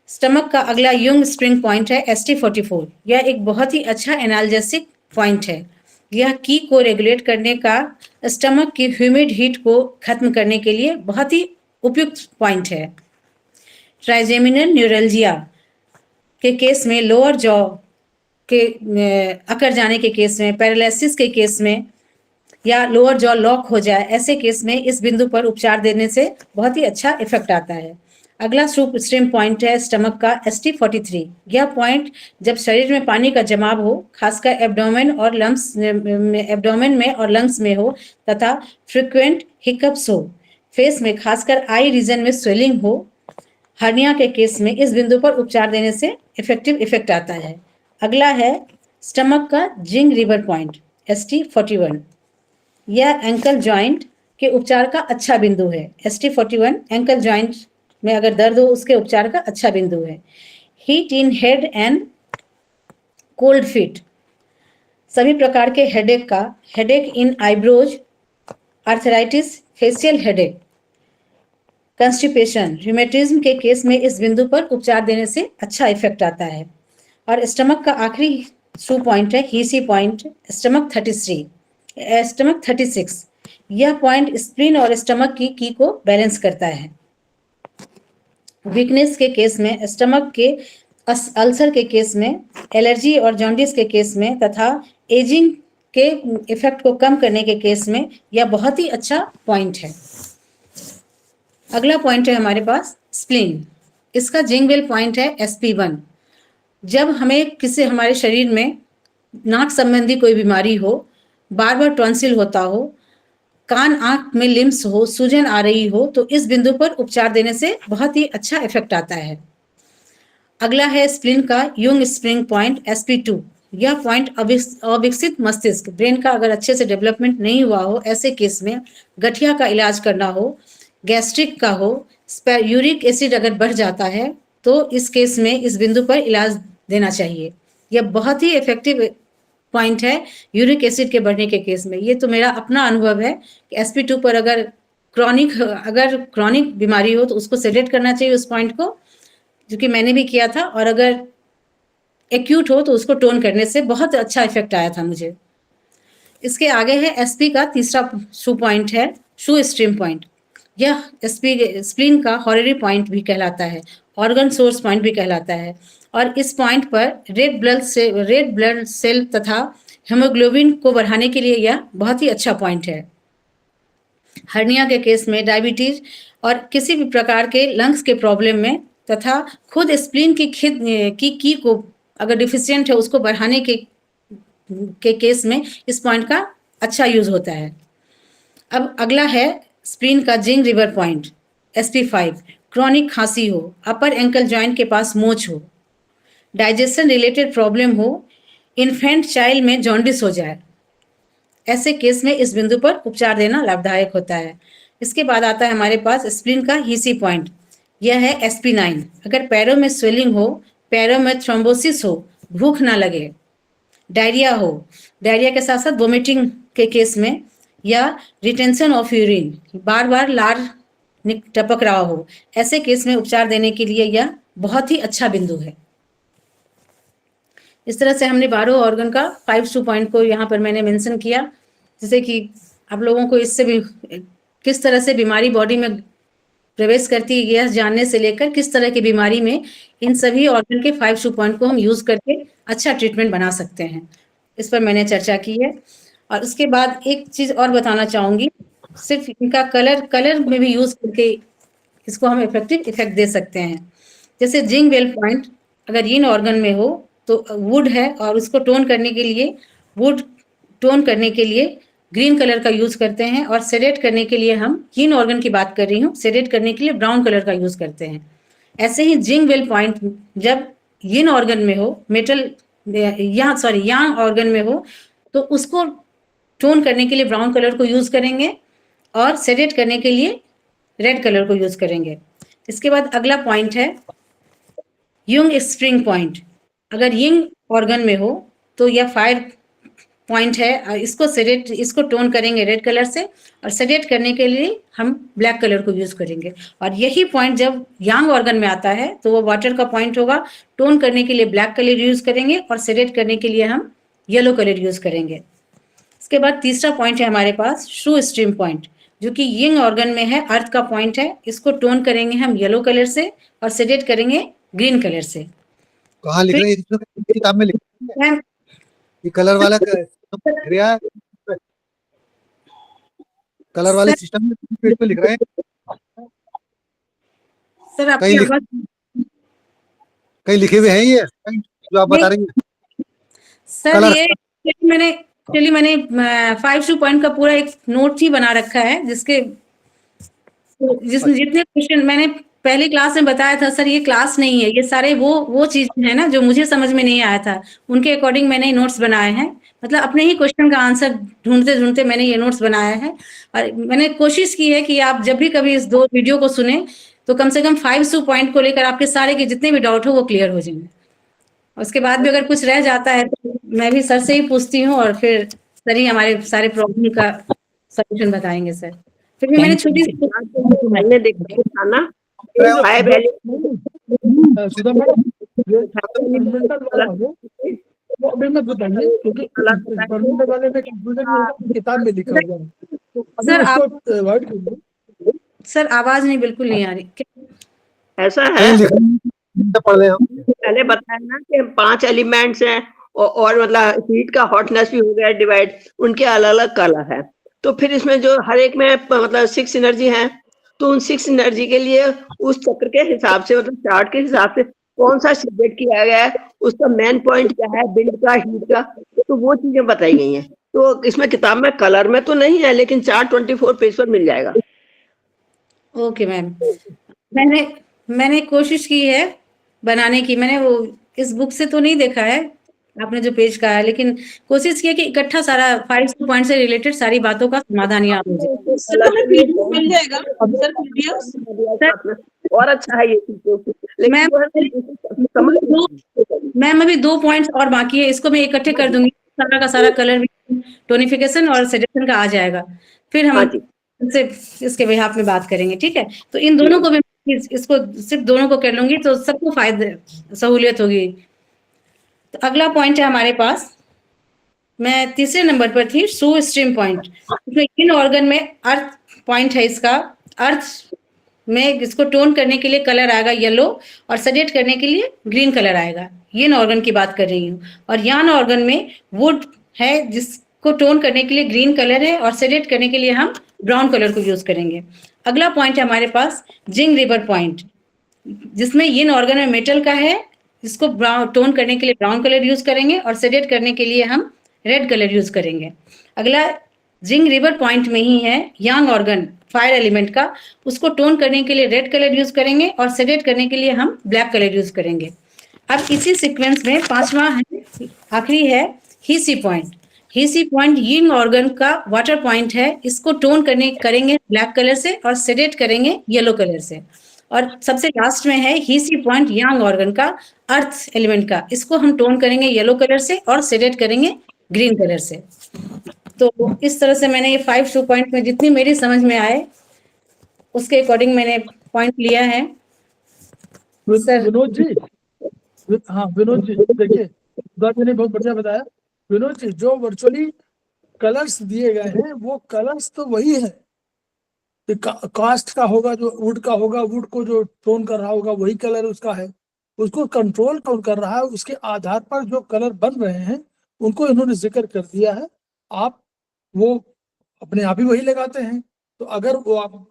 स्टमक का अगला यंग स्प्रिंग पॉइंट है ST44। यह एक बहुत ही अच्छा एनाल्जेसिक पॉइंट है। यह की को रेगुलेट करने का, स्टमक की ह्यूमिड हीट को खत्म करने के लिए बहुत ही उपयुक्त पॉइंट है। ट्राइजेमिनल न्यूरल्जिया के केस में, लोअर जॉ के अकड़ जाने के केस में, पैरालिसिस के केस में या लोअर जॉ लॉक हो जाए, ऐसे केस में इस बिंदु पर उपचार देने से बहुत ही अच्छा इफेक्ट आता है। अगला स्ट्रीम पॉइंट है स्टमक का ST43। यह पॉइंट जब शरीर में पानी का जमाव हो, खासकर एब्डोमेन में और लंग्स में हो तथा फ्रिक्वेंट हिकअप्स हो, फेस में खासकर आई रीजन में स्वेलिंग हो, हर्निया के केस में इस बिंदु पर उपचार देने से इफेक्टिव इफेक्ट आता है। अगला है स्टमक का जिंग रिवर पॉइंट ST41। यह एंकल जॉइंट के उपचार का अच्छा बिंदु है। ST41 एंकल जॉइंट में अगर दर्द हो उसके उपचार का अच्छा बिंदु है। Heat in head and cold feet, सभी प्रकार के हेडेक का, headache in eyebrows, arthritis, facial headache, constipation, rheumatism के केस में इस बिंदु पर उपचार देने से अच्छा इफेक्ट आता है। और स्टमक का आखिरी शू पॉइंट है हीसी पॉइंट स्टमक 36। यह पॉइंट स्प्लीन और स्टमक की को बैलेंस करता है। वीकनेस के केस में, स्टमक के अल्सर के केस में, एलर्जी और जॉन्डिस के केस में तथा एजिंग के इफेक्ट को कम करने के केस में यह बहुत ही अच्छा पॉइंट है। अगला पॉइंट है हमारे पास स्प्लीन। इसका जिंगवेल पॉइंट है SP1। जब हमें किसी हमारे शरीर में नाक संबंधी कोई बीमारी हो, बार बार टॉन्सिल होता हो, कान आंख में लिम्स हो, सूजन आ रही हो, तो इस बिंदु पर उपचार देने से बहुत ही अच्छा इफेक्ट आता है। अगला है स्प्लीन का यूंग स्प्रिंग पॉइंट SP2। यह पॉइंट अविकसित मस्तिष्क, ब्रेन का अगर अच्छे से डेवलपमेंट नहीं हुआ हो, ऐसे केस में गठिया का इलाज करना हो, गैस्ट्रिक का हो, यूरिक एसिड अगर बढ़ जाता है, तो इस केस में इस बिंदु पर इलाज देना चाहिए। यह बहुत ही इफेक्टिव पॉइंट है यूरिक एसिड के बढ़ने के केस में। ये तो मेरा अपना अनुभव है कि SP2 पर अगर क्रॉनिक बीमारी हो तो उसको सेडेट करना चाहिए उस पॉइंट को, जो कि मैंने भी किया था। और अगर एक्यूट हो तो उसको टोन करने से बहुत अच्छा इफेक्ट आया था मुझे। इसके आगे है SP का तीसरा शू पॉइंट है शू स्ट्रीम पॉइंट। यह स्प्लीन का हॉररी पॉइंट भी कहलाता है, ऑर्गन सोर्स पॉइंट भी कहलाता है। और इस पॉइंट पर रेड ब्लड सेल तथा हेमोग्लोबिन को बढ़ाने के लिए यह बहुत ही अच्छा पॉइंट है। हर्निया के केस में, डायबिटीज और किसी भी प्रकार के लंग्स के प्रॉब्लम में तथा खुद स्प्लीन की को अगर डिफिशियंट है उसको बढ़ाने के केस में इस पॉइंट का अच्छा यूज होता है। अब अगला है स्प्लीन का जिंग रिवर पॉइंट SP5। क्रॉनिक खांसी हो, अपर एंकल जॉइंट के पास मोच हो, डाइजेशन रिलेटेड प्रॉब्लम हो, इन्फेंट चाइल्ड में जॉन्डिस हो जाए, ऐसे केस में इस बिंदु पर उपचार देना लाभदायक होता है। इसके बाद आता है हमारे पास स्प्लीन का हीसी पॉइंट। यह है SP9। अगर पैरों में स्वेलिंग हो, पैरों में थ्रोम्बोसिस हो, भूख ना लगे, डायरिया हो, डायरिया के साथ साथ वोमिटिंग के केस में, या रिटेंशन ऑफ यूरिन, बार बार लार टपक रहा हो, ऐसे केस में उपचार देने के लिए यह बहुत ही अच्छा बिंदु है। इस तरह से हमने 12 ऑर्गन का 5 शू पॉइंट को यहाँ पर मैंने मेंशन किया, जिससे कि आप लोगों को इससे भी किस तरह से बीमारी बॉडी में प्रवेश करती है यह जानने से लेकर किस तरह की बीमारी में इन सभी ऑर्गन के 5 शू पॉइंट को हम यूज करके अच्छा ट्रीटमेंट बना सकते हैं, इस पर मैंने चर्चा की है। और उसके बाद एक चीज और बताना चाहूंगी, सिर्फ इनका कलर में भी यूज करके इसको हम इफेक्टिव इफेक्ट दे सकते हैं। जैसे जिंग वेल पॉइंट अगर यीन ऑर्गन में हो तो वुड है, और उसको टोन करने के लिए ग्रीन कलर का यूज करते हैं। और सेडेट करने के लिए, हम यीन ऑर्गन की बात कर रही हूँ, सेडेट करने के लिए ब्राउन कलर का यूज करते हैं। ऐसे ही जिंग वेल पॉइंट जब यीन ऑर्गन में हो, यांग ऑर्गन में हो, तो उसको टोन करने के लिए ब्राउन कलर को यूज करेंगे और सेडेट करने के लिए रेड कलर को यूज करेंगे। इसके बाद अगला पॉइंट है यूंग स्प्रिंग पॉइंट। अगर यिंग ऑर्गन में हो तो यह फायर पॉइंट है, इसको टोन करेंगे रेड कलर से, और सेडेट करने के लिए हम ब्लैक कलर को यूज करेंगे। और यही पॉइंट जब यांग ऑर्गन में आता है तो वो वाटर का पॉइंट होगा, टोन करने के लिए ब्लैक कलर यूज करेंगे और सेडेट करने के लिए हम येलो कलर यूज करेंगे। इसके बाद तीसरा पॉइंट है हमारे पास शू स्ट्रीम पॉइंट, जो कि यिंग ऑर्गन में है, अर्थ का पॉइंट है। इसको टोन करेंगे हम येलो कलर से और सेडेट करेंगे ग्रीन कलर से। कहाँ लिख रहे हैं? किताब में लिख रहे हैं ये कलर वाला कलर वाले सिस्टम में पेज पे लिख रहे हैं। सर आपकी आवाज कहीं लिखे हुए हैं ये जो आप बता रही हैं? सर ये मैंने 5 शू पॉइंट का पूरा एक नोट ही बना रखा है, जिसके जिसमें जितने क्वेश्चन मैंने पहली क्लास में बताया था सर, ये क्लास नहीं है, ये सारे वो चीजें हैं ना जो मुझे समझ में नहीं आया था, उनके अकॉर्डिंग मैंने नोट्स बनाए हैं। मतलब अपने ही क्वेश्चन का आंसर ढूंढते ढूंढते मैंने ये नोट्स बनाया है। और मैंने कोशिश की है कि आप जब भी कभी इस 2 वीडियो को सुने तो कम से कम 5 पॉइंट को लेकर आपके सारे के जितने भी डाउट हो वो क्लियर हो जाएंगे। उसके बाद भी अगर कुछ रह जाता है तो मैं भी सर से ही पूछती हूँ और फिर सर ही हमारे सारे प्रॉब्लम का सॉल्यूशन बताएंगे सर। फिर भी मैंने छोटी सी मैंने देखा था ना, हाई वैल्यू सुधा मैडम, ये एक्सपेरिमेंटल वाला है, वो अभी मैं बताइए, क्योंकि एक्सपेरिमेंटल वाले में कंफ्यूजन नहीं होगा, किताब में लिखा हुआ है, तो अभी सर, उसको अवॉइड करिए। सर आवाज नहीं बिल्कुल नहीं आ रही। ऐसा है, कहीं लिखा पढ़ रहे हो? पहले बताया ना कि 5 एलिमेंट्स हैं और मतलब हीट का हॉटनेस भी हो गया डिवाइड, उनके अलग अलग कलर है। तो फिर इसमें जो हर एक में मतलब 6 एनर्जी है, तो उन 6 एनर्जी के लिए उस चक्र के हिसाब से मतलब चार्ट के हिसाब से कौन सा सिलेक्ट किया गया है, उसका मेन पॉइंट क्या है, बिल्ड का, हीट का, तो वो चीजें बताई गई हैं। तो इसमें किताब में कलर में तो नहीं है, लेकिन चार्ट 24 पेज पर मिल जाएगा। ओके मैम, मैंने कोशिश की है बनाने की। मैंने वो इस बुक से तो नहीं देखा है आपने जो पेज कहा है, लेकिन कोशिश की है कि इकट्ठा सारा 5 पॉइंट से रिलेटेड सारी बातों का समाधान यहाँ हो जाए। मिल जाएगा सर पीडीएफ, और अच्छा है ये चीज। मैम अभी 2 पॉइंट्स और बाकी है, इसको मैं इकट्ठे कर दूंगी, सारा का सारा कलर टोनिफिकेशन और सजेशन का आ जाएगा, फिर हम इसके बिहाफ में बात करेंगे। ठीक है, तो इन दोनों को मैं इसको सिर्फ दोनों को कर लूंगी तो सबको फायदे सहूलियत होगी। तो अगला पॉइंट है हमारे पास, मैं तीसरे नंबर पर थी, शो स्ट्रीम पॉइंट। इसमें इन ऑर्गन में अर्थ पॉइंट है, इसका अर्थ में इसको टोन करने के लिए कलर आएगा येलो और सजेट करने के लिए ग्रीन कलर आएगा। ये ऑर्गन की बात कर रही हूँ। और यान ऑर्गन में वुड है जिसको टोन करने के लिए ग्रीन कलर है और सजेट करने के लिए हम ब्राउन कलर को यूज करेंगे। अगला पॉइंट है हमारे पास जिंग रिवर पॉइंट, जिसमें यिन ऑर्गन में मेटल का है, जिसको टोन करने के लिए ब्राउन कलर यूज करेंगे और सजेट करने के लिए हम रेड कलर यूज करेंगे। अगला जिंग रिवर पॉइंट में ही है यांग ऑर्गन फायर एलिमेंट का, उसको टोन करने के लिए रेड कलर यूज करेंगे और सजेट करने के लिए हम ब्लैक कलर यूज करेंगे। अब इसी सीक्वेंस में 5वां है, आखिरी है हीसी पॉइंट। हीसी पॉइंट यिंग ऑर्गन का वाटर पॉइंट है, इसको टोन करेंगे ब्लैक कलर से और सेडेट करेंगे येलो कलर से। और सबसे लास्ट में है हीसी पॉइंट यांग ऑर्गन का अर्थ एलिमेंट का, इसको हम टोन करेंगे येलो कलर से और सेडेट करेंगे ग्रीन कलर से। तो इस तरह से मैंने ये 5 पॉइंट में जितनी मेरी समझ में आए उसके अकॉर्डिंग मैंने पॉइंट लिया है। विनोद जी, हाँ विनोद जी देखिए, ने बहुत बढ़िया बताया। विनोद जी, जो वर्चुअली कलर्स दिए गए हैं वो कलर्स तो वही है, कास्ट का होगा, जो वुड का होगा, वुड को जो टोन कर रहा होगा वही कलर उसका है, उसको कंट्रोल कौन कर रहा है, उसके आधार पर जो कलर बन रहे हैं उनको इन्होंने जिक्र कर दिया है। आप वो अपने आप ही वही लगाते हैं। तो अगर वो आप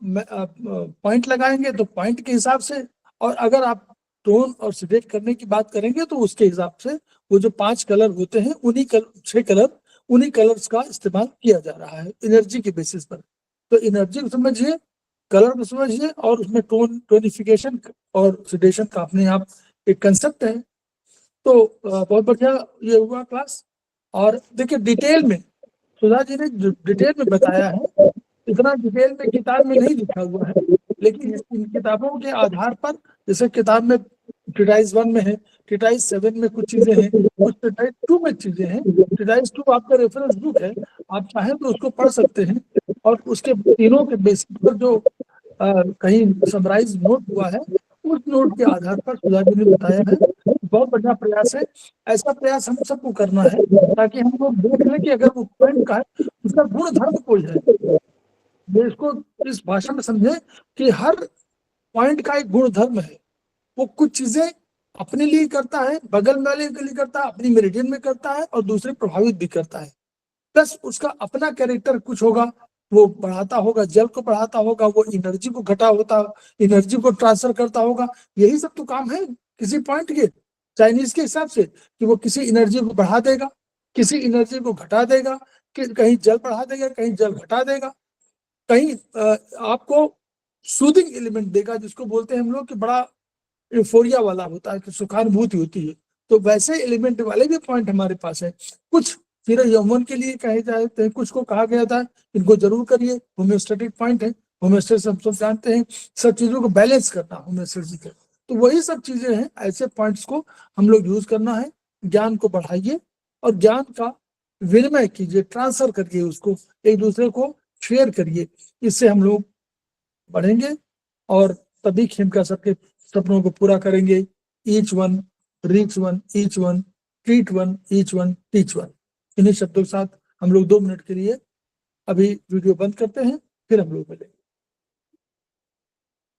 पॉइंट लगाएंगे तो पॉइंट के हिसाब से, और अगर आप टोन और सिलेक्ट करने की बात करेंगे तो उसके हिसाब से वो जो 5 कलर होते हैं उन्हीं 6 कलर उन्हीं कलर्स का इस्तेमाल किया जा रहा है एनर्जी के बेसिस पर। तो एनर्जी को समझिए, कलर को समझिए, और उसमें टोनिफिकेशन और सिडेशन का अपने आप एक कंसेप्ट है। तो बहुत बढ़िया ये हुआ क्लास। और देखिए डिटेल में सुधा जी ने डिटेल में बताया है, इतना डिटेल में किताब में नहीं लिखा हुआ है, लेकिन इन किताबों के आधार पर, जैसे किताब में ट्रीटाइज 1 में है, ट्रीटाइज 7 में कुछ चीजें हैं, कुछ ट्रीटाइज 2 में चीजें हैं। ट्रीटाइज 2 आपका रेफरेंस बुक है, आप चाहें तो उसको पढ़ सकते हैं, और उसके तीनों के बेसिस पर जो कहीं समराइज नोट हुआ है उस नोट के आधार पर सुधा जी ने बताया है। बहुत बढ़िया प्रयास है, ऐसा प्रयास हम सबको करना है ताकि हम लोग देख लें कि अगर वो पॉइंट का है उसका गुण धर्म कोई है। इसको इस भाषा में समझे कि हर पॉइंट का एक गुण धर्म है, वो कुछ चीजें अपने लिए करता है, बगल वाले के लिए करता है, अपनी मेरिडियन में करता है और दूसरे प्रभावित भी करता है। प्लस उसका अपना कैरेक्टर कुछ होगा, वो बढ़ाता होगा, जल को बढ़ाता होगा, वो एनर्जी को एनर्जी को ट्रांसफर करता होगा। यही सब तो काम है किसी पॉइंट के, चाइनीज के हिसाब से, कि वो किसी एनर्जी को बढ़ा देगा, किसी एनर्जी को घटा देगा, कि कहीं जल बढ़ा देगा, कहीं जल घटा देगा, कहीं आपको सूदिंग एलिमेंट देगा, जिसको बोलते हैं हम लोग कि बड़ा यूफोरिया वाला होता है, कि सुखानुभूति होती है। तो वैसे एलिमेंट वाले भी पॉइंट हमारे पास है। कुछ फिर यौवन के लिए कहे जाते हैं, कुछ को कहा गया था इनको जरूर करिए, होम्योस्टेटिक पॉइंट है। होम्योस्टेसिस हम सब जानते हैं, सब चीजों को बैलेंस करना होम्योस्टेसिस है। तो वही सब चीजें हैं, ऐसे पॉइंट्स को हम लोग यूज करना है। ज्ञान को बढ़ाइए और ज्ञान का विनिमय कीजिए, ट्रांसफर करिए, उसको एक दूसरे को शेयर करिए। इससे हम लोग बढ़ेंगे और तभी खेमका सबके सपनों को पूरा करेंगे। Each one reach one, each one treat one, each one teach one. इन्हीं शब्दों के साथ हम लोग 2 मिनट के लिए अभी वीडियो बंद करते हैं, फिर हम लोग मिलेंगे।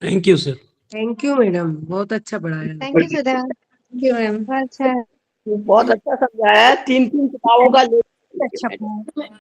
Thank you sir. Thank you madam, बहुत अच्छा पढ़ाया। Thank you Sudha, thank you ma'am. बहुत अच्छा है। बहुत अच्छा समझाया है, 3 किताबों का अच्छा